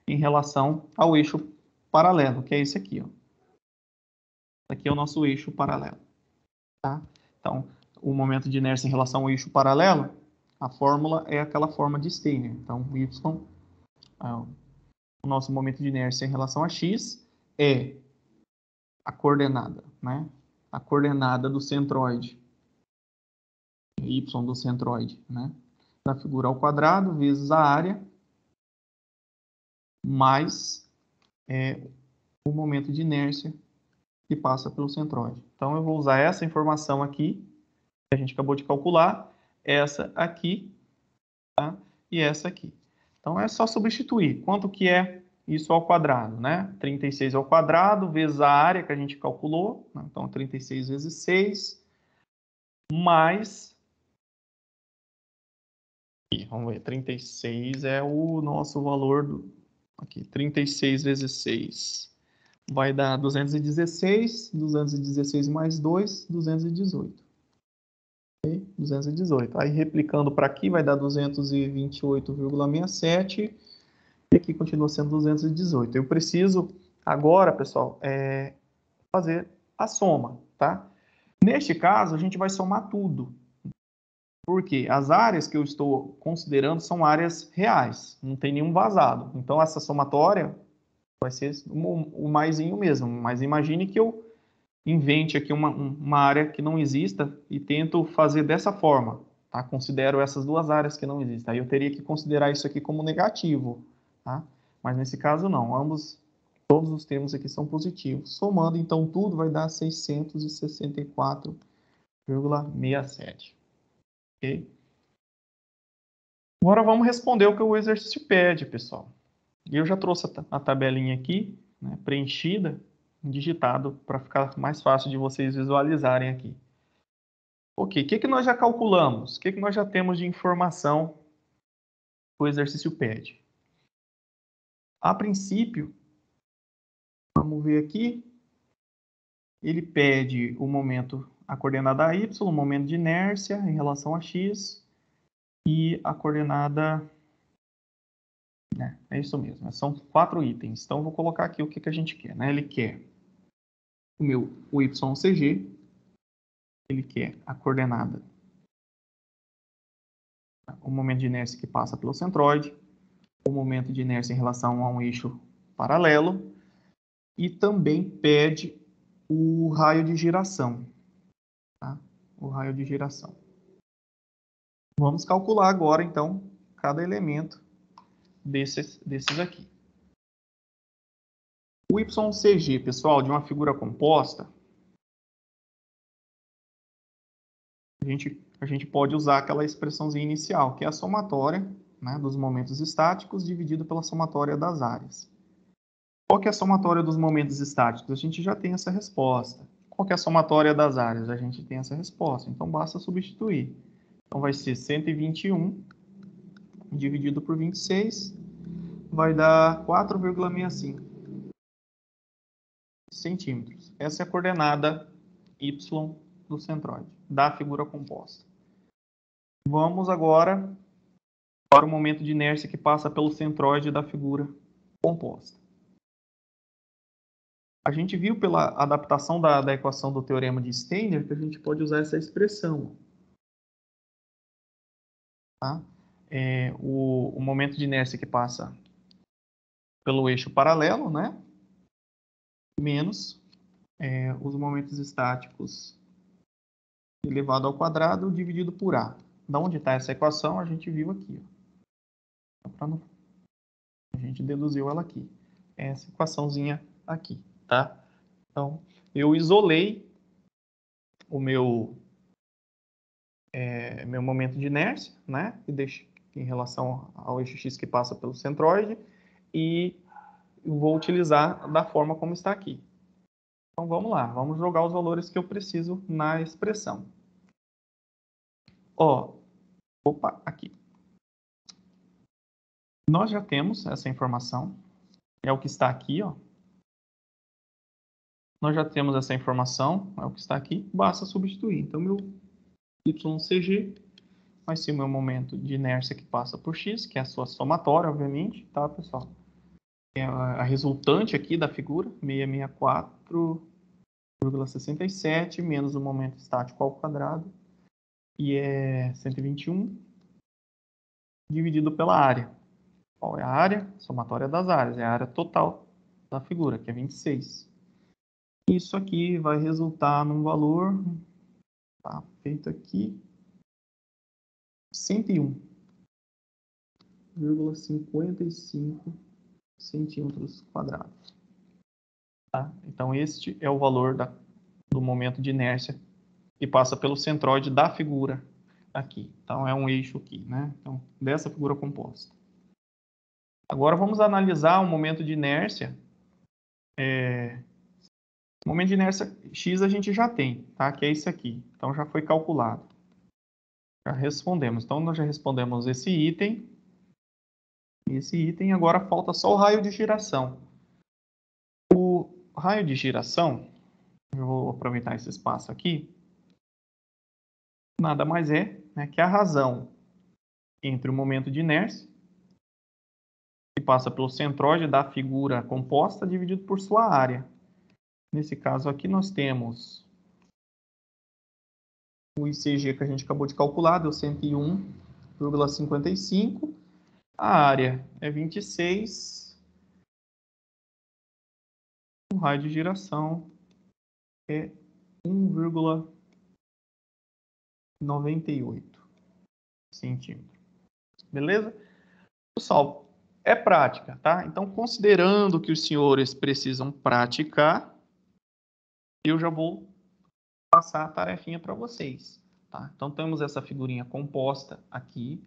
em relação ao eixo paralelo, que é esse aqui. Ó. Aqui é o nosso eixo paralelo. Tá? Então, o momento de inércia em relação ao eixo paralelo, a fórmula é aquela forma de Steiner. Então, y, o nosso momento de inércia em relação a x é a coordenada, né? A coordenada do centroide, y do centroide, né? Da figura ao quadrado vezes a área mais o momento de inércia que passa pelo centroide. Então, eu vou usar essa informação aqui, que a gente acabou de calcular, essa aqui, tá? E essa aqui. Então, é só substituir. Quanto que é isso ao quadrado, né? 36 ao quadrado vezes a área que a gente calculou. Né? Então, 36 vezes 6, mais... Aqui, vamos ver, 36 é o nosso valor aqui, 36 vezes 6 vai dar 216, 216 mais 2, 218. Okay? 218. Aí, replicando para aqui, vai dar 228,67 e aqui continua sendo 218. Eu preciso agora, pessoal, fazer a soma, tá? Neste caso, a gente vai somar tudo. Porque as áreas que eu estou considerando são áreas reais, não tem nenhum vazado. Então, essa somatória vai ser o maisinho mesmo. Mas imagine que eu invente aqui uma área que não exista e tento fazer dessa forma. Tá? Considero essas duas áreas que não existem. Aí eu teria que considerar isso aqui como negativo. Tá? Mas nesse caso não. Todos os termos aqui são positivos. Somando, então, tudo vai dar 664,67. Ok? Agora vamos responder o que o exercício pede, pessoal. Eu já trouxe a tabelinha aqui, né, preenchida, digitado, para ficar mais fácil de vocês visualizarem aqui. Ok, o que nós já calculamos? O que nós já temos de informação que o exercício pede? A princípio, vamos ver aqui, ele pede o momento, a coordenada y, o momento de inércia em relação a x, e a coordenada... É isso mesmo, são 4 itens. Então, eu vou colocar aqui o que a gente quer. Né? Ele quer o YCG, ele quer a coordenada, o momento de inércia que passa pelo centroide, o momento de inércia em relação a um eixo paralelo, e também pede o raio de giração. Tá? O raio de giração. Vamos calcular agora, então, cada elemento desses aqui. O YCG, pessoal, de uma figura composta, a gente pode usar aquela expressãozinha inicial, que é a somatória, né, dos momentos estáticos dividido pela somatória das áreas. Qual que é a somatória dos momentos estáticos? A gente já tem essa resposta. Qual que é a somatória das áreas? A gente tem essa resposta. Então, basta substituir. Então, vai ser 121 dividido por 26, vai dar 4,65 centímetros. Essa é a coordenada Y do centroide, da figura composta. Vamos agora para o momento de inércia que passa pelo centroide da figura composta. A gente viu pela adaptação da equação do teorema de Steiner que a gente pode usar essa expressão. Tá? O momento de inércia que passa pelo eixo paralelo, né? Menos os momentos estáticos elevado ao quadrado dividido por A. Da onde está essa equação? A gente viu aqui. Ó. A gente deduziu ela aqui. Essa equaçãozinha aqui. Tá? Então, eu isolei o meu momento de inércia, né? E deixo em relação ao eixo X que passa pelo centroide e vou utilizar da forma como está aqui. Então, vamos lá. Vamos jogar os valores que eu preciso na expressão. Aqui. Nós já temos essa informação. É o que está aqui, ó. Nós já temos essa informação, é o que está aqui, basta substituir. Então, meu YCG vai ser o meu momento de inércia que passa por X, que é a sua somatória, obviamente, tá, pessoal? É a resultante aqui da figura, 664,67, menos o momento estático ao quadrado, e é 121, dividido pela área. Qual é a área? Somatória das áreas, é a área total da figura, que é 26. Isso aqui vai resultar num valor, tá feito aqui, 101,55 centímetros quadrados. Tá? Então, este é o valor do momento de inércia que passa pelo centroide da figura aqui. Então, é um eixo aqui, né? Então, dessa figura composta. Agora, vamos analisar o momento de inércia. O momento de inércia X a gente já tem, tá? Que é esse aqui. Então, já foi calculado. Já respondemos. Então, nós já respondemos esse item. Agora falta só o raio de giração. O raio de giração, eu vou aproveitar esse espaço aqui, nada mais é, né, que a razão entre o momento de inércia, que passa pelo centroide da figura composta, dividido por sua área. Nesse caso aqui, nós temos o ICG que a gente acabou de calcular, deu 101,55. A área é 26. O raio de giração é 1,98 centímetros. Beleza? Pessoal, é prática, tá? Então, considerando que os senhores precisam praticar, eu já vou passar a tarefinha para vocês, tá? Então, temos essa figurinha composta aqui.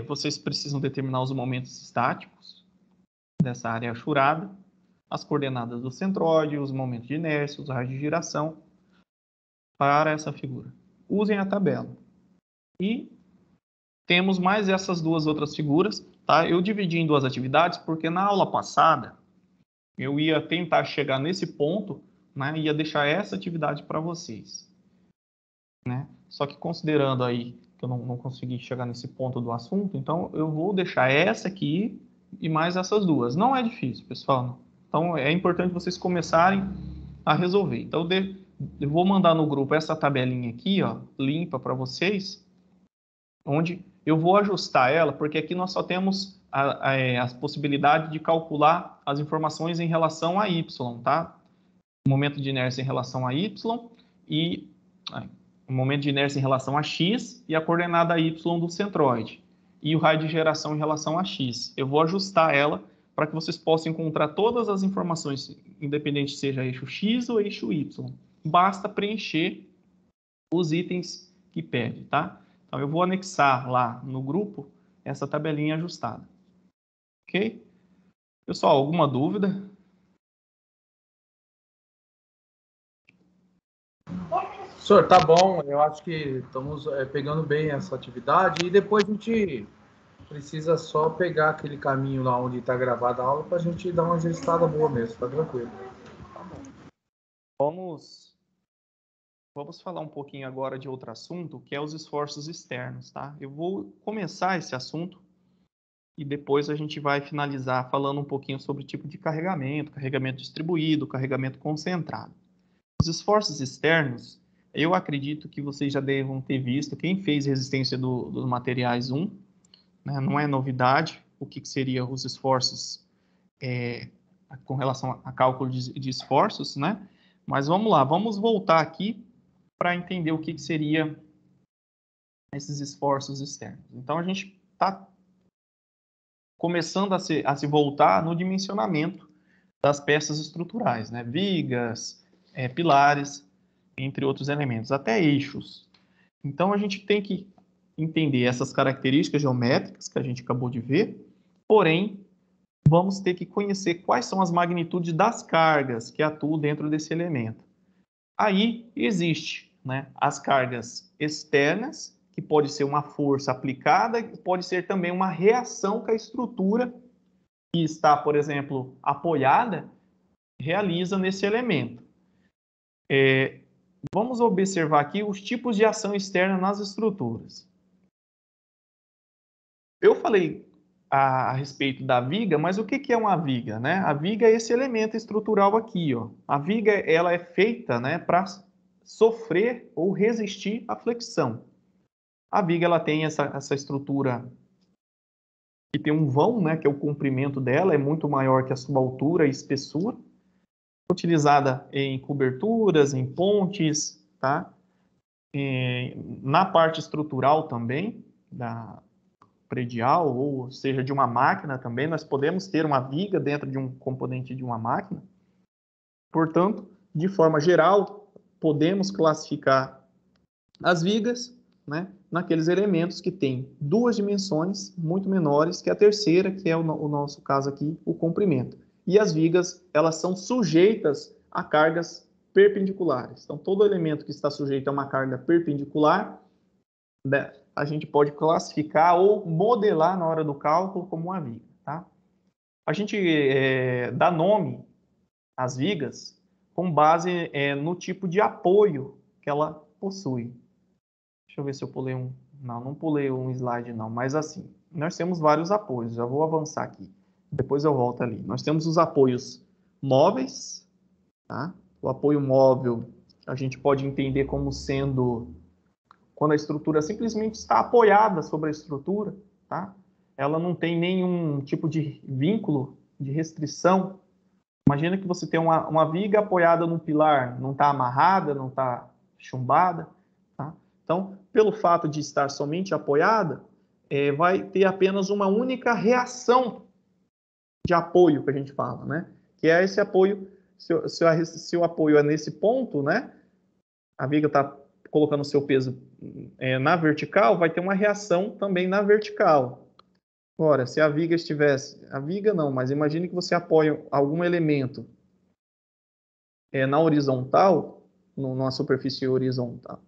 Vocês precisam determinar os momentos estáticos dessa área achurada, as coordenadas do centroide, os momentos de inércia, os raios de giração para essa figura. Usem a tabela. E temos mais essas duas outras figuras, tá? Eu dividi em duas atividades porque na aula passada eu ia tentar chegar nesse ponto, né? Ia deixar essa atividade para vocês, né? Só que considerando aí que eu não consegui chegar nesse ponto do assunto, então eu vou deixar essa aqui e mais essas duas. Não é difícil, pessoal. Então é importante vocês começarem a resolver. Então eu vou mandar no grupo essa tabelinha aqui, ó, limpa para vocês, onde eu vou ajustar ela, porque aqui nós só temos a possibilidade de calcular as informações em relação a Y, tá? O momento de inércia em relação a Y e o momento de inércia em relação a X e a coordenada Y do centroide. e o raio de geração em relação a x. Eu vou ajustar ela para que vocês possam encontrar todas as informações, independente seja eixo x ou eixo y. Basta preencher os itens que pede, tá? Então, eu vou anexar lá no grupo essa tabelinha ajustada. Ok? Pessoal, alguma dúvida? Senhor, tá bom. Eu acho que estamos pegando bem essa atividade e depois a gente precisa só pegar aquele caminho lá onde está gravada a aula para a gente dar uma gestada boa mesmo, tá tranquilo. Vamos falar um pouquinho agora de outro assunto, que é os esforços externos, tá? Eu vou começar esse assunto e depois a gente vai finalizar falando um pouquinho sobre o tipo de carregamento, carregamento distribuído, carregamento concentrado. Os esforços externos, eu acredito que vocês já devam ter visto, quem fez resistência dos materiais 1, né, não é novidade o que seriam os esforços com relação a cálculo de esforços, né? Mas vamos lá, vamos voltar aqui para entender o que seria esses esforços externos. Então, a gente está começando a se voltar no dimensionamento das peças estruturais, né? Vigas, pilares, entre outros elementos, até eixos. Então, a gente tem que entender essas características geométricas que a gente acabou de ver, porém, vamos ter que conhecer quais são as magnitudes das cargas que atuam dentro desse elemento. Aí existe, né, as cargas externas, que pode ser uma força aplicada, pode ser também uma reação que a estrutura que está, por exemplo, apoiada, realiza nesse elemento. Vamos observar aqui os tipos de ação externa nas estruturas. Eu falei a respeito da viga, mas o que é uma viga, né? A viga é esse elemento estrutural aqui, ó. A viga, ela é feita, né, para sofrer ou resistir à flexão. A viga, ela tem essa estrutura que tem um vão, né, que é o comprimento dela, é muito maior que a sua altura e espessura, utilizada em coberturas, em pontes, tá? Na parte estrutural também, da predial, ou seja, de uma máquina também, nós podemos ter uma viga dentro de um componente de uma máquina. Portanto, de forma geral, podemos classificar as vigas, né, naqueles elementos que têm duas dimensões muito menores que a terceira, que é o nosso caso aqui, o comprimento. E as vigas, elas são sujeitas a cargas perpendiculares. Então, todo elemento que está sujeito a uma carga perpendicular, né, a gente pode classificar ou modelar na hora do cálculo como uma viga, tá? A gente dá nome às vigas com base no tipo de apoio que ela possui. Deixa eu ver se eu pulei um... Não pulei um slide não, mas assim, nós temos vários apoios, já vou avançar aqui, depois eu volto ali. Nós temos os apoios móveis, tá? O apoio móvel a gente pode entender como sendo quando a estrutura simplesmente está apoiada sobre a estrutura, tá? Ela não tem nenhum tipo de vínculo, de restrição. Imagina que você tem uma viga apoiada num pilar, não está amarrada, não está chumbada, tá? Então, pelo fato de estar somente apoiada, vai ter apenas uma única reação de apoio, que a gente fala, né? Que é esse apoio, se o apoio é nesse ponto, né? A viga está colocando o seu peso na vertical, vai ter uma reação também na vertical. Agora, se a viga estivesse... A viga não, mas imagine que você apoia algum elemento na horizontal, numa superfície horizontal,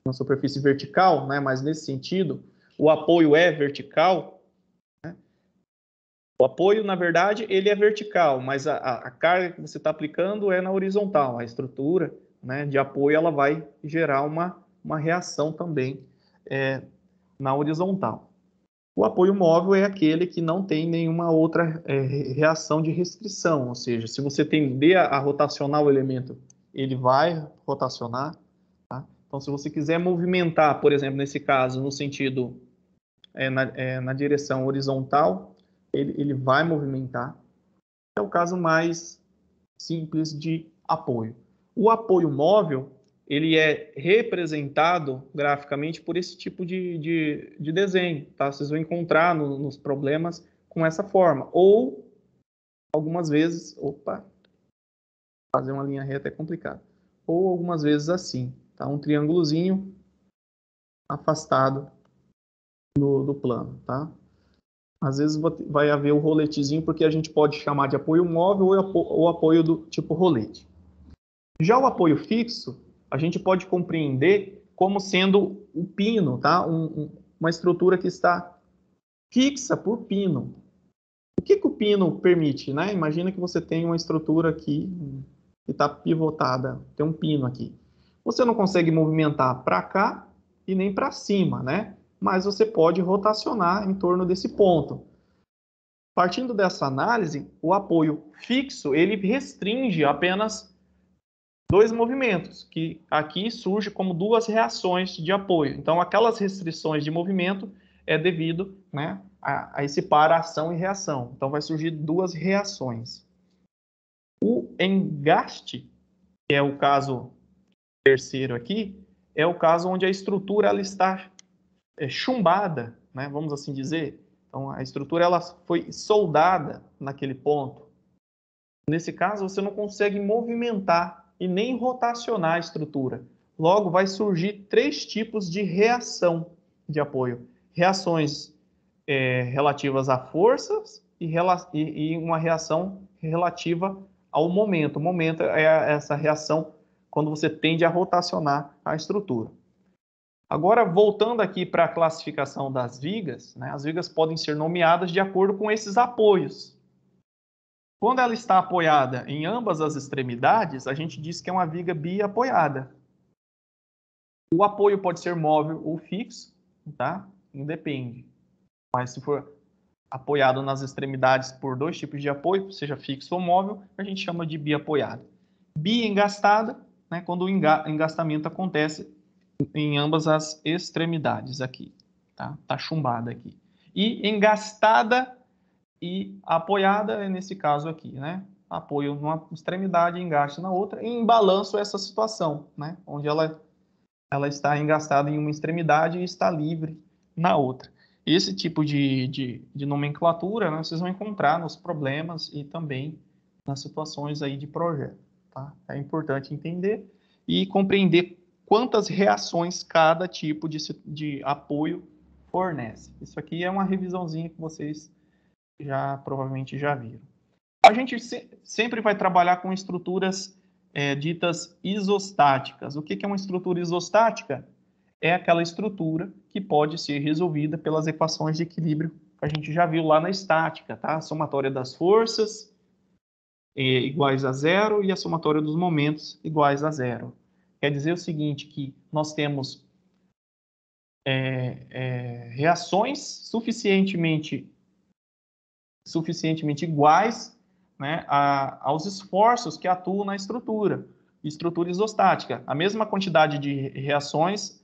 numa superfície vertical, né? Mas nesse sentido, o apoio é vertical, né? O apoio, na verdade, ele é vertical, mas a carga que você está aplicando é na horizontal. A estrutura, né, de apoio, ela vai gerar uma reação também na horizontal. O apoio móvel é aquele que não tem nenhuma outra reação de restrição, ou seja, se você tender a rotacionar o elemento, ele vai rotacionar, tá? Então, se você quiser movimentar, por exemplo, nesse caso, no sentido, na direção horizontal, ele vai movimentar. É o caso mais simples de apoio. O apoio móvel ele é representado graficamente por esse tipo de desenho, tá? Vocês vão encontrar nos problemas com essa forma. Ou, algumas vezes, fazer uma linha reta é complicado. Ou algumas vezes assim, tá? Um triângulozinho afastado do plano, tá? Às vezes vai haver o roletezinho, porque a gente pode chamar de apoio móvel ou apoio do tipo rolete. Já o apoio fixo, a gente pode compreender como sendo o pino, tá? Uma estrutura que está fixa por pino. O que o pino permite, né? Imagina que você tem uma estrutura aqui que está pivotada, tem um pino aqui. Você não consegue movimentar para cá e nem para cima, né? Mas você pode rotacionar em torno desse ponto. Partindo dessa análise, o apoio fixo, ele restringe apenas dois movimentos, que aqui surge como duas reações de apoio. Então, aquelas restrições de movimento é devido, né, a esse par ação e reação. Então, vai surgir duas reações. O engaste, que é o caso terceiro aqui, é o caso onde a estrutura ela está chumbada, né, vamos assim dizer. Então, a estrutura ela foi soldada naquele ponto. Nesse caso, você não consegue movimentar e nem rotacionar a estrutura. Logo, vai surgir três tipos de reação de apoio. Reações relativas a forças e uma reação relativa ao momento. O momento é essa reação quando você tende a rotacionar a estrutura. Agora, voltando aqui para a classificação das vigas, né, as vigas podem ser nomeadas de acordo com esses apoios. Quando ela está apoiada em ambas as extremidades, a gente diz que é uma viga biapoiada. O apoio pode ser móvel ou fixo, tá? Independe. Mas se for apoiado nas extremidades por dois tipos de apoio, seja fixo ou móvel, a gente chama de biapoiada. Biengastada, né, quando o engastamento acontece em ambas as extremidades aqui, tá? Tá chumbada aqui. E engastada e apoiada é nesse caso aqui, né? Apoio numa extremidade e engaste na outra, e em balanço essa situação, né? Onde ela está engastada em uma extremidade e está livre na outra. Esse tipo de nomenclatura, né, vocês vão encontrar nos problemas e também nas situações aí de projeto, tá? É importante entender e compreender quantas reações cada tipo de apoio fornece. Isso aqui é uma revisãozinha que vocês provavelmente já viram. A gente sempre vai trabalhar com estruturas ditas isostáticas. O que é uma estrutura isostática? É aquela estrutura que pode ser resolvida pelas equações de equilíbrio que a gente já viu lá na estática, tá? A somatória das forças iguais a zero e a somatória dos momentos iguais a zero. Quer dizer o seguinte, que nós temos reações suficientemente iguais, né, aos esforços que atuam na estrutura isostática. A mesma quantidade de reações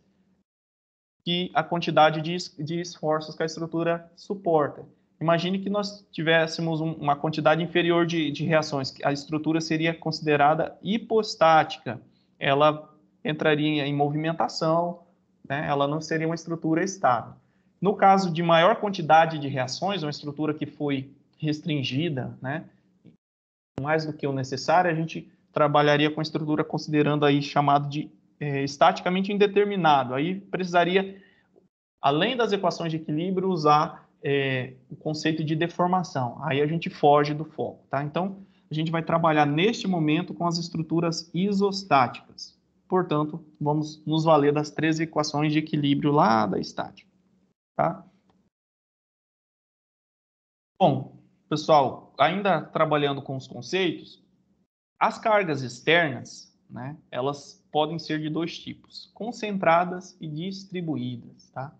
que a quantidade de esforços que a estrutura suporta. Imagine que nós tivéssemos uma quantidade inferior de reações, que a estrutura seria considerada hipostática. Ela entraria em movimentação, né, ela não seria uma estrutura estável. No caso de maior quantidade de reações, uma estrutura que foi restringida, né, mais do que o necessário, a gente trabalharia com a estrutura considerando aí chamado de estaticamente indeterminado. Aí precisaria, além das equações de equilíbrio, usar o conceito de deformação. Aí a gente foge do foco, tá? Então, a gente vai trabalhar neste momento com as estruturas isostáticas. Portanto, vamos nos valer das três equações de equilíbrio lá da estática, tá? Bom, pessoal, ainda trabalhando com os conceitos, as cargas externas, né, elas podem ser de dois tipos, concentradas e distribuídas, tá?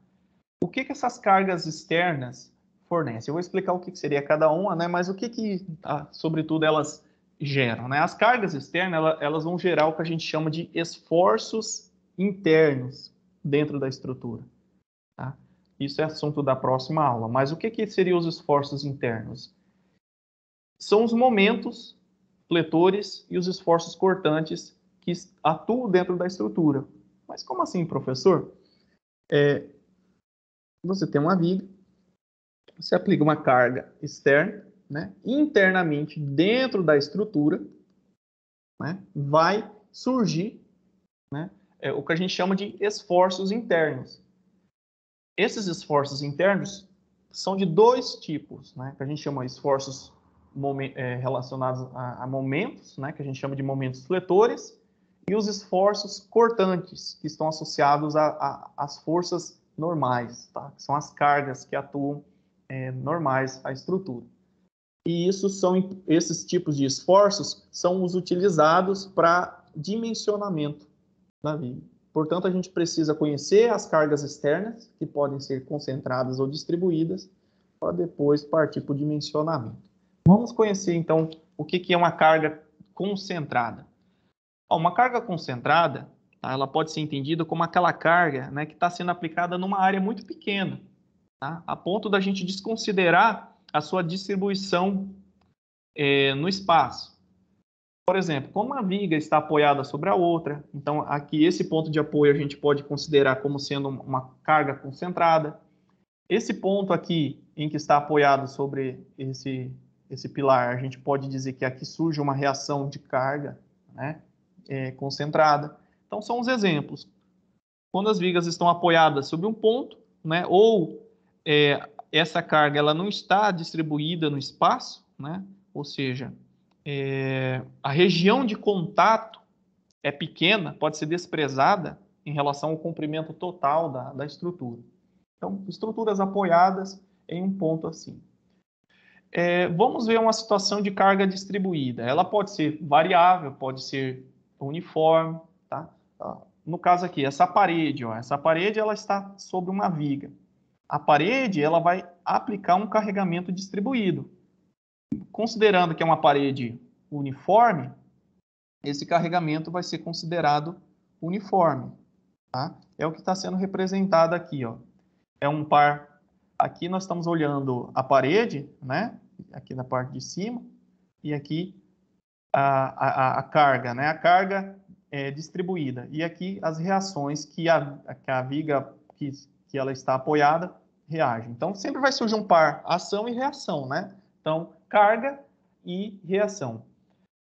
O que essas cargas externas fornecem? Eu vou explicar o que seria cada uma, né, mas o que sobretudo, elas geram, né? As cargas externas, elas vão gerar o que a gente chama de esforços internos dentro da estrutura, tá? Isso é assunto da próxima aula. Mas o que seriam os esforços internos? São os momentos fletores e os esforços cortantes que atuam dentro da estrutura. Mas como assim, professor? Você tem uma viga, você aplica uma carga externa, né? Internamente, dentro da estrutura, né? Vai surgir, né? O que a gente chama de esforços internos. Esses esforços internos são de dois tipos, né? Que a gente chama de esforços relacionados a momentos, né? Que a gente chama de momentos fletores, e os esforços cortantes, que estão associados às forças normais, tá? Que são as cargas que atuam normais à estrutura. E esses tipos de esforços são os utilizados para dimensionamento da viga. Portanto, a gente precisa conhecer as cargas externas, que podem ser concentradas ou distribuídas, para depois partir para o dimensionamento. Vamos conhecer, então, o que é uma carga concentrada. Uma carga concentrada, tá, ela pode ser entendida como aquela carga, né, que está sendo aplicada numa área muito pequena, tá, a ponto da gente desconsiderar a sua distribuição no espaço. Por exemplo, como uma viga está apoiada sobre a outra, então aqui esse ponto de apoio a gente pode considerar como sendo uma carga concentrada. Esse ponto aqui em que está apoiado sobre esse pilar, a gente pode dizer que aqui surge uma reação de carga, né, concentrada. Então são os exemplos. Quando as vigas estão apoiadas sobre um ponto, né, ou essa carga ela não está distribuída no espaço, né, ou seja, a região de contato é pequena, pode ser desprezada em relação ao comprimento total da estrutura. Então, estruturas apoiadas em um ponto assim. Vamos ver uma situação de carga distribuída. Ela pode ser variável, pode ser uniforme, tá? No caso aqui, essa parede ela está sobre uma viga. A parede ela vai aplicar um carregamento distribuído. Considerando que é uma parede uniforme, esse carregamento vai ser considerado uniforme, tá? É o que está sendo representado aqui, ó. É um par. Aqui nós estamos olhando a parede, né? Aqui na parte de cima, e aqui a carga, né? A carga distribuída. E aqui as reações que a viga que ela está apoiada reage. Então sempre vai surgir um par ação e reação, né? Então carga e reação.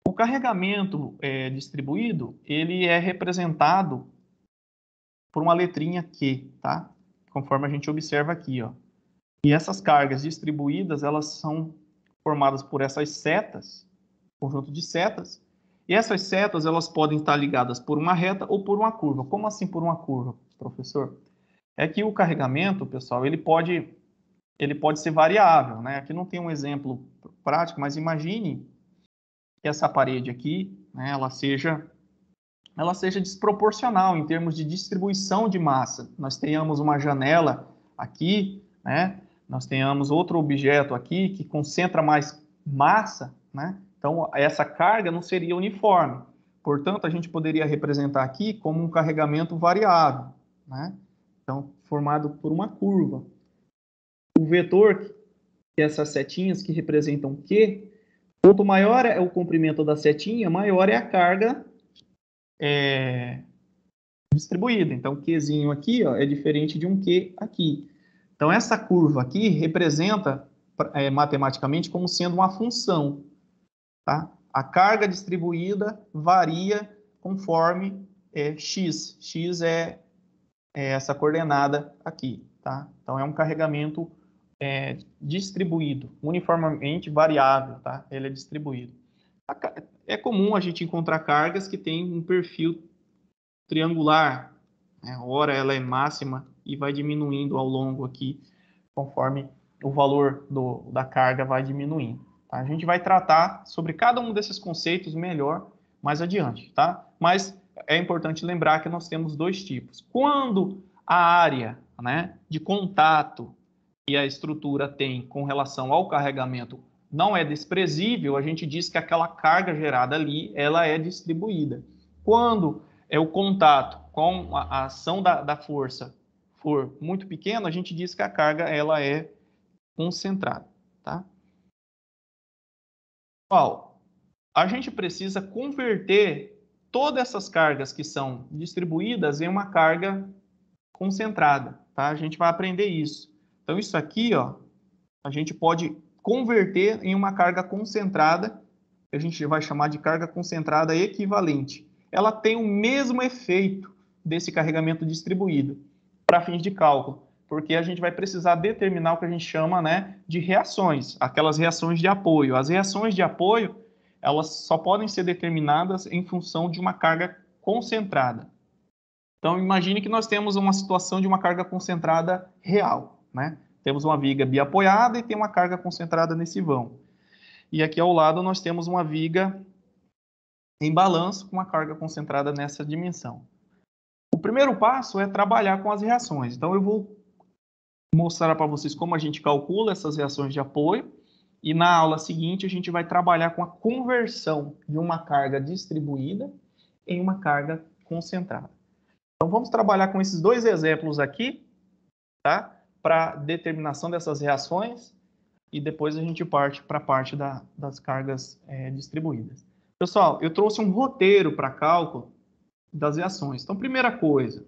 O carregamento distribuído, ele é representado por uma letrinha Q, tá? Conforme a gente observa aqui, ó. E essas cargas distribuídas, elas são formadas por essas setas, conjunto de setas, e essas setas, elas podem estar ligadas por uma reta ou por uma curva. Como assim por uma curva, professor? É que o carregamento, pessoal, ele pode ser variável, né? Aqui não tem um exemplo prático, mas imagine que essa parede aqui, né, ela seja desproporcional em termos de distribuição de massa. Nós tenhamos uma janela aqui, né? Nós tenhamos outro objeto aqui que concentra mais massa, né? Então, essa carga não seria uniforme. Portanto, a gente poderia representar aqui como um carregamento variável, né? Então, formado por uma curva. O vetor, que é essas setinhas que representam Q, quanto maior é o comprimento da setinha, maior é a carga distribuída. Então, Qzinho aqui, ó, é diferente de um Q aqui. Então, essa curva aqui representa matematicamente como sendo uma função, tá? A carga distribuída varia conforme x. X é essa coordenada aqui, tá? Então, é um carregamento distribuído, uniformemente variável, tá? Ele é distribuído. É comum a gente encontrar cargas que têm um perfil triangular, né? Ora ela é máxima e vai diminuindo ao longo aqui, conforme o valor da carga vai diminuindo. Tá? A gente vai tratar sobre cada um desses conceitos melhor mais adiante, tá? Mas é importante lembrar que nós temos dois tipos. Quando a área, né, de contato que a estrutura tem com relação ao carregamento não é desprezível, a gente diz que aquela carga gerada ali, ela é distribuída. Quando o contato com a ação da força for muito pequeno, a gente diz que a carga ela é concentrada, tá? Pessoal, a gente precisa converter todas essas cargas que são distribuídas em uma carga concentrada, tá? A gente vai aprender isso. Então, isso aqui, ó, a gente pode converter em uma carga concentrada, que a gente vai chamar de carga concentrada equivalente. Ela tem o mesmo efeito desse carregamento distribuído para fins de cálculo, porque a gente vai precisar determinar o que a gente chama, né, de reações, aquelas reações de apoio. As reações de apoio, elas só podem ser determinadas em função de uma carga concentrada. Então, imagine que nós temos uma situação de uma carga concentrada real, né? Temos uma viga biapoiada e tem uma carga concentrada nesse vão. E aqui ao lado nós temos uma viga em balanço com uma carga concentrada nessa dimensão. O primeiro passo é trabalhar com as reações. Então, eu vou mostrar para vocês como a gente calcula essas reações de apoio. E na aula seguinte, a gente vai trabalhar com a conversão de uma carga distribuída em uma carga concentrada. Então, vamos trabalhar com esses dois exemplos aqui, tá? Para determinação dessas reações, e depois a gente parte para a parte das cargas distribuídas. Pessoal, eu trouxe um roteiro para cálculo das reações. Então, primeira coisa,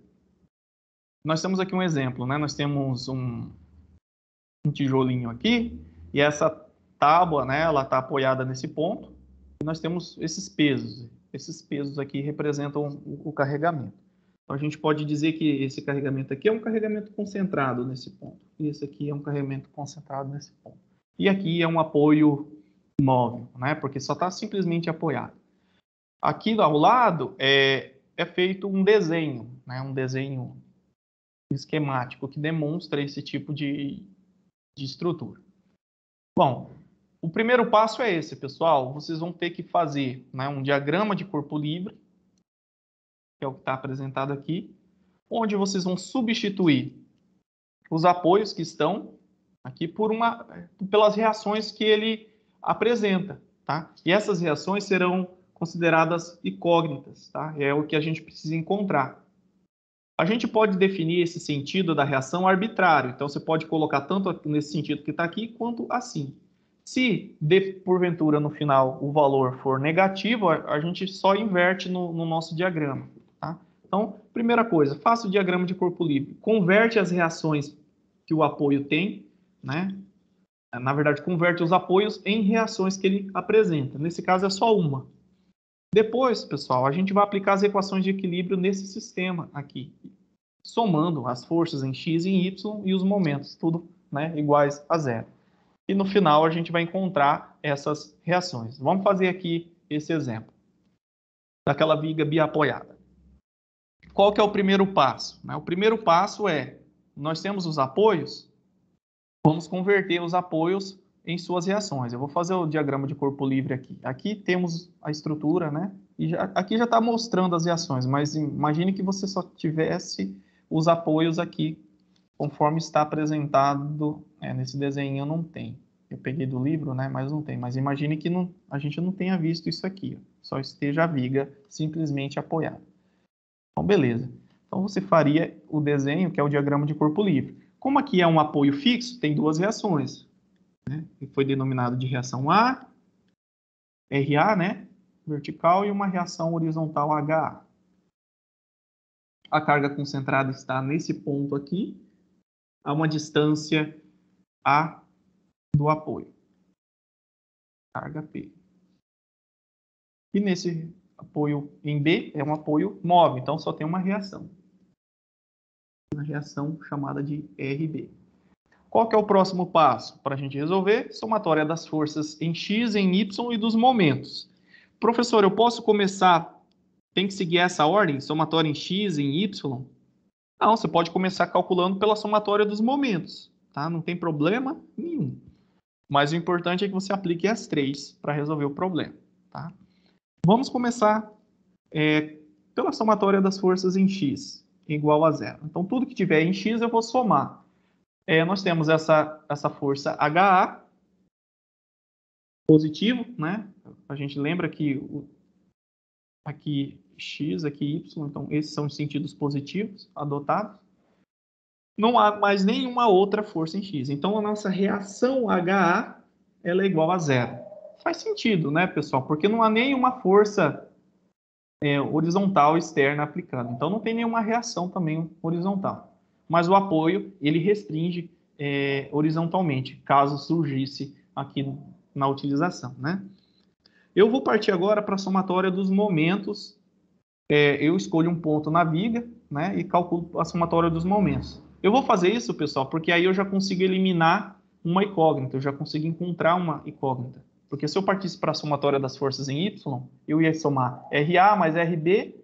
nós temos aqui um exemplo, né? Nós temos um tijolinho aqui, e essa tábua, né, ela está apoiada nesse ponto, e nós temos esses pesos. Esses pesos aqui representam o carregamento. Então, a gente pode dizer que esse carregamento aqui é um carregamento concentrado nesse ponto. E esse aqui é um carregamento concentrado nesse ponto. E aqui é um apoio móvel, né? Porque só está simplesmente apoiado. Aqui ao lado é feito um desenho, né? Um desenho esquemático que demonstra esse tipo de estrutura. Bom, o primeiro passo é esse, pessoal. Vocês vão ter que fazer, né, um diagrama de corpo livre, que é o que está apresentado aqui, onde vocês vão substituir os apoios que estão aqui pelas reações que ele apresenta, tá? E essas reações serão consideradas incógnitas, tá? É o que a gente precisa encontrar. A gente pode definir esse sentido da reação arbitrário, então você pode colocar tanto nesse sentido que está aqui, quanto assim. Se, porventura, no final, o valor for negativo, a gente só inverte no nosso diagrama. Tá? Então, primeira coisa, faça o diagrama de corpo livre. Converte as reações que o apoio tem, né? Na verdade, converte os apoios em reações que ele apresenta. Nesse caso, é só uma. Depois, pessoal, a gente vai aplicar as equações de equilíbrio nesse sistema aqui, somando as forças em x e em y e os momentos, tudo, né, iguais a zero. E no final, a gente vai encontrar essas reações. Vamos fazer aqui esse exemplo daquela viga biapoiada. Qual que é o primeiro passo? O primeiro passo é, nós temos os apoios, vamos converter os apoios em suas reações. Eu vou fazer o diagrama de corpo livre aqui. Aqui temos a estrutura, né? E aqui já está mostrando as reações, mas imagine que você só tivesse os apoios aqui, conforme está apresentado nesse desenho. Não tem. Eu peguei do livro, né? Mas não tem. Mas imagine que a gente não tenha visto isso aqui. Ó. Só esteja a viga simplesmente apoiada. Então, beleza. Então, você faria o desenho, que é o diagrama de corpo livre. Como aqui é um apoio fixo, tem duas reações. Né? Que foi denominado de reação A, RA, né? Vertical, e uma reação horizontal HA. A carga concentrada está nesse ponto aqui, a uma distância A do apoio. Carga P. E nesse apoio em B é um apoio móvel, então só tem uma reação. Uma reação chamada de RB. Qual que é o próximo passo para a gente resolver? Somatória das forças em X, em Y e dos momentos. Professor, eu posso começar, tem que seguir essa ordem? Somatória em X, em Y? Não, você pode começar calculando pela somatória dos momentos, tá? Não tem problema nenhum. Mas o importante é que você aplique as três para resolver o problema, tá? Vamos começar pela somatória das forças em X, igual a zero. Então, tudo que tiver em X eu vou somar. Nós temos essa força HA, positivo, né? A gente lembra que aqui X, aqui Y, então esses são os sentidos positivos adotados. Não há mais nenhuma outra força em X. Então, a nossa reação HA ela é igual a zero. Faz sentido, né, pessoal? Porque não há nenhuma força horizontal externa aplicando. Então, não tem nenhuma reação também horizontal. Mas o apoio, ele restringe horizontalmente, caso surgisse aqui na utilização, né? Eu vou partir agora para a somatória dos momentos. Eu escolho um ponto na viga, né, e calculo a somatória dos momentos. Eu vou fazer isso, pessoal, porque aí eu já consigo eliminar uma incógnita, eu já consigo encontrar uma incógnita. Porque se eu partisse para a somatória das forças em Y, eu ia somar RA mais RB,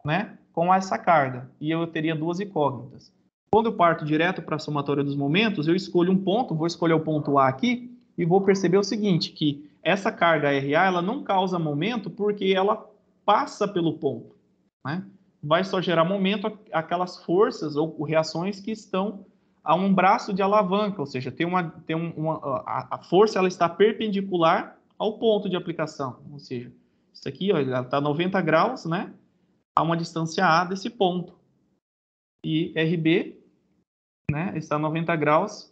né, com essa carga, e eu teria duas incógnitas. Quando eu parto direto para a somatória dos momentos, eu escolho um ponto, vou escolher o ponto A aqui, e vou perceber o seguinte, que essa carga RA, ela não causa momento porque ela passa pelo ponto, né? Vai só gerar momento aquelas forças ou reações que estão a um braço de alavanca, ou seja, a força ela está perpendicular ao ponto de aplicação, ou seja, isso aqui ó, ela está 90 graus, né, a uma distância A desse ponto, e RB, né, está 90 graus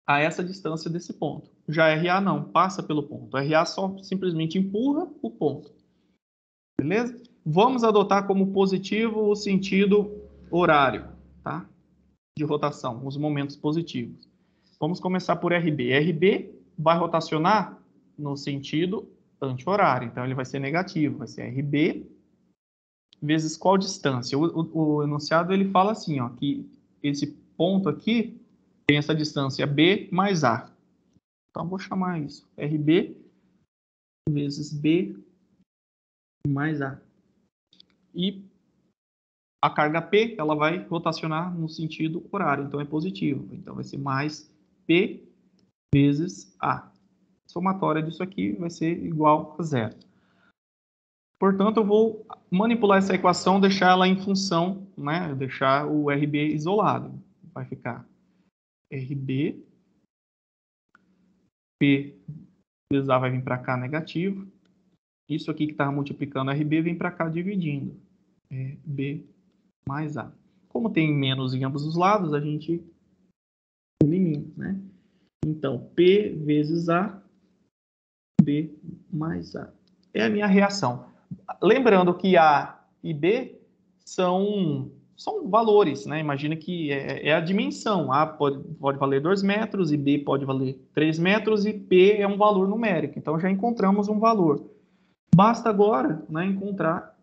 a essa distância desse ponto. Já RA não, passa pelo ponto. RA só simplesmente empurra o ponto. Beleza? Vamos adotar como positivo o sentido horário, tá? De rotação, os momentos positivos. Vamos começar por RB. RB vai rotacionar no sentido anti-horário, então ele vai ser negativo, vai ser RB vezes qual distância? O enunciado ele fala assim, ó, que esse ponto aqui tem essa distância B mais A. Então, vou chamar isso RB vezes B mais A. E a carga P, ela vai rotacionar no sentido horário, então é positivo. Então, vai ser mais P vezes A. A somatória disso aqui vai ser igual a zero. Portanto, eu vou manipular essa equação, deixar ela em função, né? Deixar o RB isolado. Vai ficar RB, P vezes A vai vir para cá negativo. Isso aqui que estava multiplicando RB vem para cá dividindo. B mais A. Como tem menos em ambos os lados, a gente elimina, né? Então, P vezes A, B mais A. É a minha reação. Lembrando que A e B são valores, né? Imagina que é a dimensão. A pode valer 2 metros, e B pode valer 3 metros, e P é um valor numérico. Então, já encontramos um valor. Basta agora, né, encontrar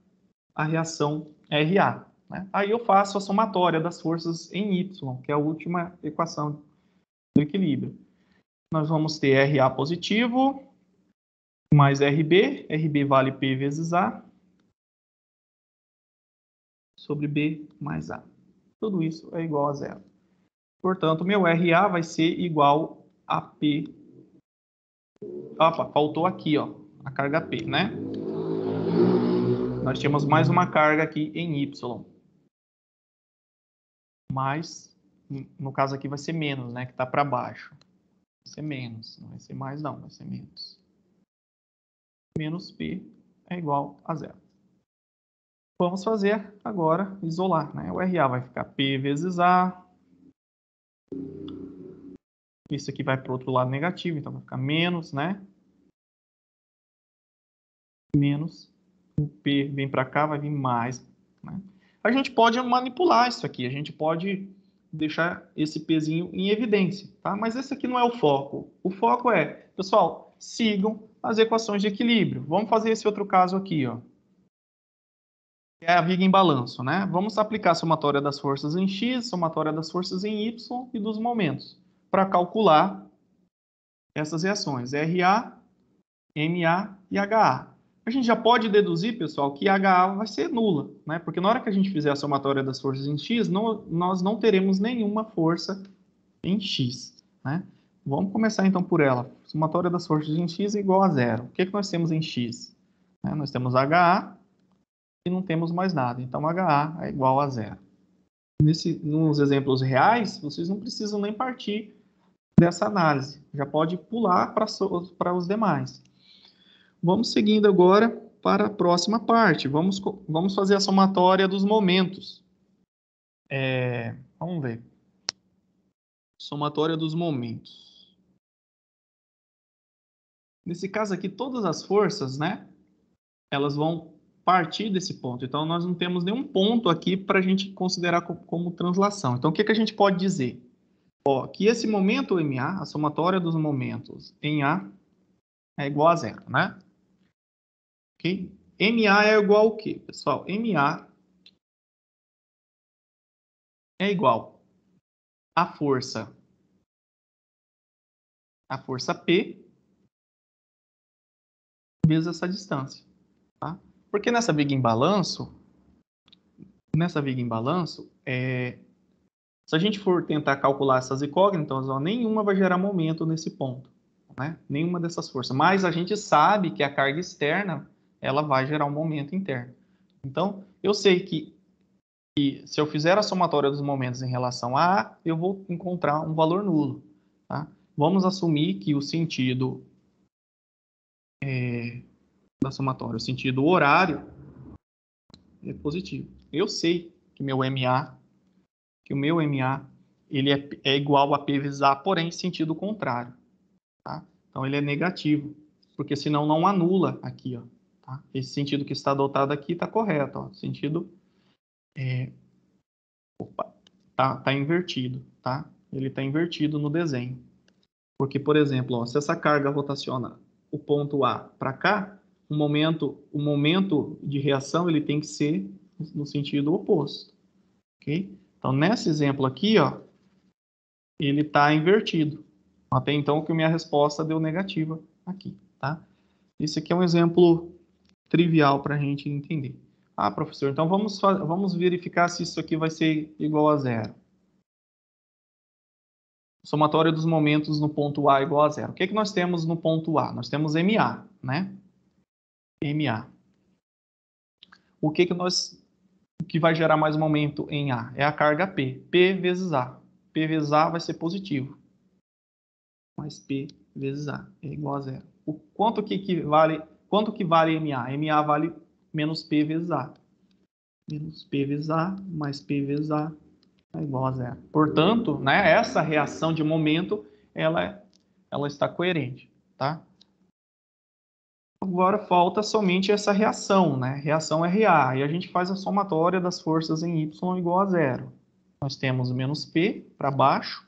a reação RA. Né? Aí eu faço a somatória das forças em Y, que é a última equação do equilíbrio. Nós vamos ter RA positivo mais RB. RB vale P vezes A sobre B mais A. Tudo isso é igual a zero. Portanto, meu RA vai ser igual a P. Opa, faltou aqui, ó, a carga P, né? Nós tínhamos mais uma carga aqui em Y. Mas, no caso aqui vai ser menos, né? Que está para baixo. Vai ser menos, não vai ser mais não, vai ser menos. Menos P é igual a zero. Vamos fazer agora, isolar, né? O RA vai ficar P vezes A. Isso aqui vai para o outro lado negativo, então vai ficar menos, né? Menos. O P vem para cá, vai vir mais, né? A gente pode manipular isso aqui, a gente pode deixar esse pezinho em evidência, tá? Mas esse aqui não é o foco. O foco é, pessoal, sigam as equações de equilíbrio. Vamos fazer esse outro caso aqui, ó. É a viga em balanço, né? Vamos aplicar a somatória das forças em X, somatória das forças em Y e dos momentos, para calcular essas reações, RA, MA e HA. A gente já pode deduzir, pessoal, que HA vai ser nula, né? Porque na hora que a gente fizer a somatória das forças em X, nós não teremos nenhuma força em X, né? Vamos começar então por ela. Somatória das forças em X é igual a zero. O que nós temos em X? Nós temos HA e não temos mais nada. Então, HA é igual a zero. Nos exemplos reais, vocês não precisam nem partir dessa análise. Já pode pular para os demais. Vamos seguindo agora para a próxima parte. Vamos fazer a somatória dos momentos. Vamos ver. Somatória dos momentos. Nesse caso aqui, todas as forças, né? Elas vão partir desse ponto. Então, nós não temos nenhum ponto aqui para a gente considerar como translação. Então, o que a gente pode dizer? Ó, que esse momento MA, a somatória dos momentos em A, é igual a zero, né? Ok? MA é igual ao quê, pessoal? MA é igual à força P vezes essa distância, tá? Porque nessa viga em balanço, se a gente for tentar calcular essas incógnitas, ó, nenhuma vai gerar momento nesse ponto, né? Nenhuma dessas forças. Mas a gente sabe que a carga externa, ela vai gerar um momento interno. Então, eu sei que se eu fizer a somatória dos momentos em relação a A, eu vou encontrar um valor nulo, tá? Vamos assumir que o sentido da somatória, o sentido horário, é positivo. Eu sei que o meu MA ele é igual a P vezes A, porém em sentido contrário, tá? Então ele é negativo, porque senão não anula aqui, ó, tá? Esse sentido que está adotado aqui está correto, ó. O sentido tá invertido, tá? Ele está invertido no desenho. Porque, por exemplo, ó, se essa carga rotaciona o ponto A para cá, o momento de reação ele tem que ser no sentido oposto, ok? Então, nesse exemplo aqui, ó, ele está invertido. Até então que minha resposta deu negativa aqui, tá? Esse aqui é um exemplo trivial para a gente entender. Ah, professor, então vamos verificar se isso aqui vai ser igual a zero. Somatória dos momentos no ponto A igual a zero. O que nós temos no ponto A? Nós temos MA, né? MA. O que vai gerar mais momento em A? É a carga P. P vezes A. P vezes A vai ser positivo. Mais P vezes A é igual a zero. Quanto que vale MA? MA vale menos P vezes A. Menos P vezes A mais P vezes A é igual a zero. Portanto, né, essa reação de momento, ela está coerente, tá? Agora falta somente essa reação, né? Reação RA. E a gente faz a somatória das forças em Y igual a zero. Nós temos menos P para baixo,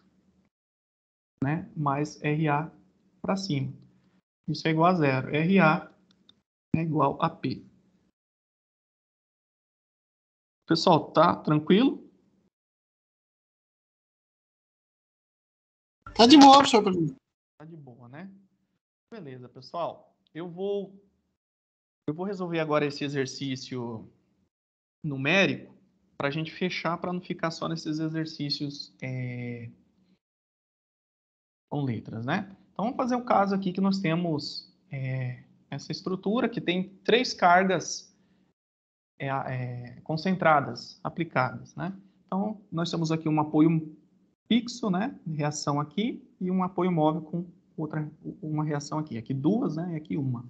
né? Mais RA para cima. Isso é igual a zero. RA é igual a P. Pessoal, tá tranquilo? Tá de boa, professor. Tá de boa, né? Beleza, pessoal. Eu vou resolver agora esse exercício numérico para a gente fechar, para não ficar só nesses exercícios com letras, né? Então, vamos fazer um caso aqui que nós temos essa estrutura que tem 3 cargas concentradas, aplicadas, né? Então, nós temos aqui um apoio fixo, né? Reação aqui, e um apoio móvel com uma reação aqui. Aqui 2, né? E aqui 1.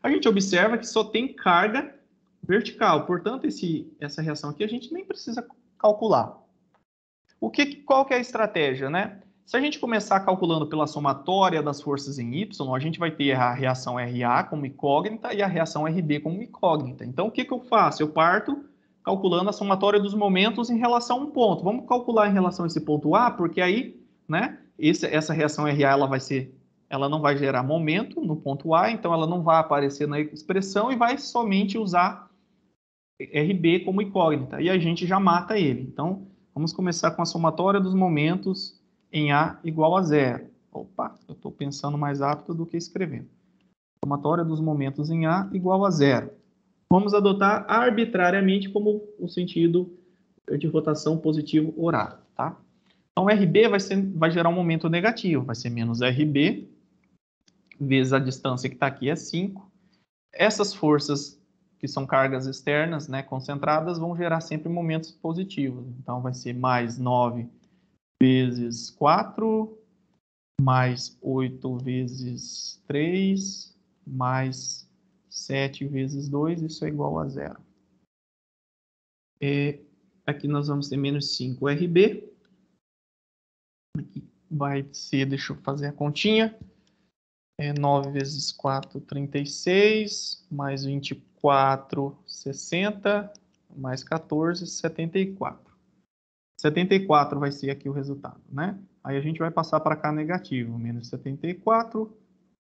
A gente observa que só tem carga vertical, portanto, essa reação aqui a gente nem precisa calcular. Qual que é a estratégia, né? Se a gente começar calculando pela somatória das forças em Y, a gente vai ter a reação RA como incógnita e a reação RB como incógnita. Então, o que eu faço? Eu parto calculando a somatória dos momentos em relação a um ponto. Vamos calcular em relação a esse ponto A, porque aí, né, essa reação RA ela não vai gerar momento no ponto A, então ela não vai aparecer na expressão e vai somente usar RB como incógnita. E a gente já mata ele. Então, vamos começar com a somatória dos momentos em A igual a zero. Opa, eu estou pensando mais rápido do que escrevendo. Somatória dos momentos em A igual a zero. Vamos adotar arbitrariamente como o sentido de rotação positivo horário, tá? Então, RB vai gerar um momento negativo, vai ser menos RB, vezes a distância que está aqui é 5. Essas forças, que são cargas externas, né, concentradas, vão gerar sempre momentos positivos. Então, vai ser mais 9 vezes 4, mais 8 vezes 3, mais 7 vezes 2, isso é igual a zero. Aqui nós vamos ter menos 5 RB. Aqui vai ser, deixa eu fazer a continha. 9 vezes 4, 36, mais 24 4,60 mais 14, 74. 74 vai ser aqui o resultado, né? Aí a gente vai passar para cá negativo, menos 74,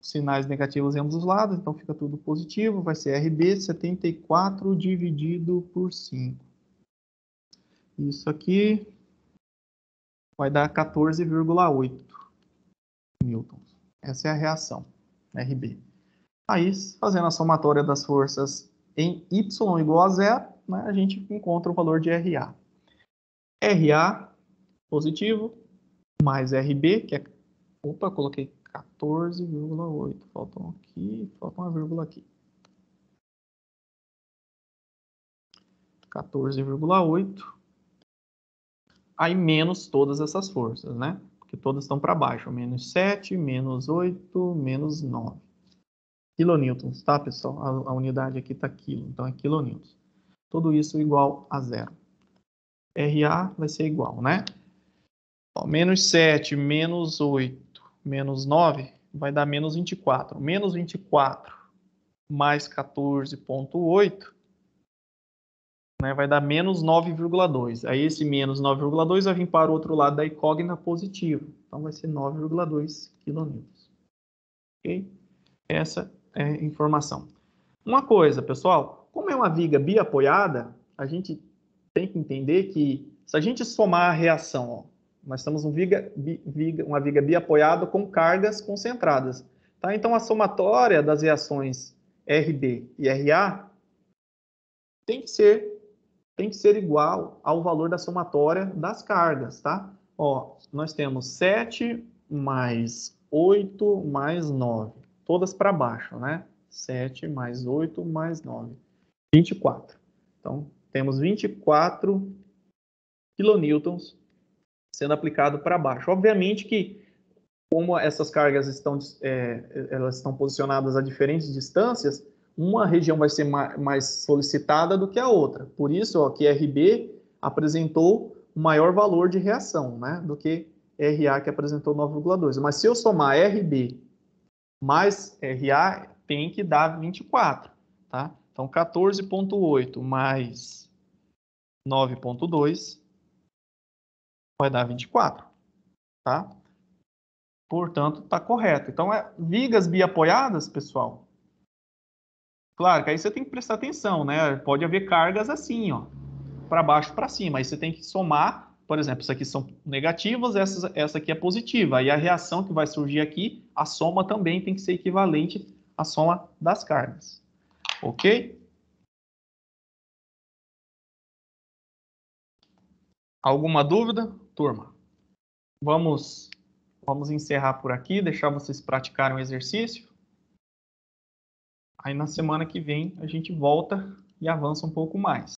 sinais negativos em ambos os lados, então fica tudo positivo, vai ser RB 74 dividido por 5. Isso aqui vai dar 14,8 newtons. Essa é a reação, RB. Aí, fazendo a somatória das forças em Y igual a zero, né, a gente encontra o valor de RA. RA positivo, mais RB, que é... Opa, coloquei 14,8. Faltam uma vírgula aqui. 14,8. Aí menos todas essas forças, né? Porque todas estão para baixo. Menos 7, menos 8, menos 9. Quilonewtons, tá, pessoal? A unidade aqui está quilo, então é quilonewtons. Tudo isso igual a zero. RA vai ser igual, né? Ó, menos 7, menos 8, menos 9 vai dar menos 24. Menos 24 mais 14,8, né, vai dar menos 9,2. Aí esse menos 9,2 vai vir para o outro lado da incógnita positivo. Então vai ser 9,2 kN. Ok? Essa é a informação. Uma coisa, pessoal, como é uma viga biapoiada, a gente tem que entender que se a gente somar a reação, ó, nós temos uma viga biapoiada com cargas concentradas. Tá? Então, a somatória das reações RB e RA tem que ser igual ao valor da somatória das cargas. Tá? Ó, nós temos 7 mais 8 mais 9. Todas para baixo, né? 7 mais 8 mais 9. 24. Então, temos 24 kilonewtons sendo aplicado para baixo. Obviamente que, como essas cargas elas estão posicionadas a diferentes distâncias, uma região vai ser mais solicitada do que a outra. Por isso, ó, que RB apresentou um maior valor de reação, né, do que RA, que apresentou 9,2. Mas se eu somar RB mais RA, tem que dar 24. Tá? Então, 14,8 mais 9,2 vai dar 24, tá? Portanto, está correto. Então, vigas biapoiadas, pessoal. Claro que aí você tem que prestar atenção, né? Pode haver cargas assim, ó, para baixo, para cima. Aí você tem que somar, por exemplo, isso aqui são negativas, essa aqui é positiva. Aí a reação que vai surgir aqui, a soma também tem que ser equivalente à soma das cargas. Ok? Alguma dúvida, turma? Vamos encerrar por aqui, deixar vocês praticarem o exercício. Aí na semana que vem a gente volta e avança um pouco mais.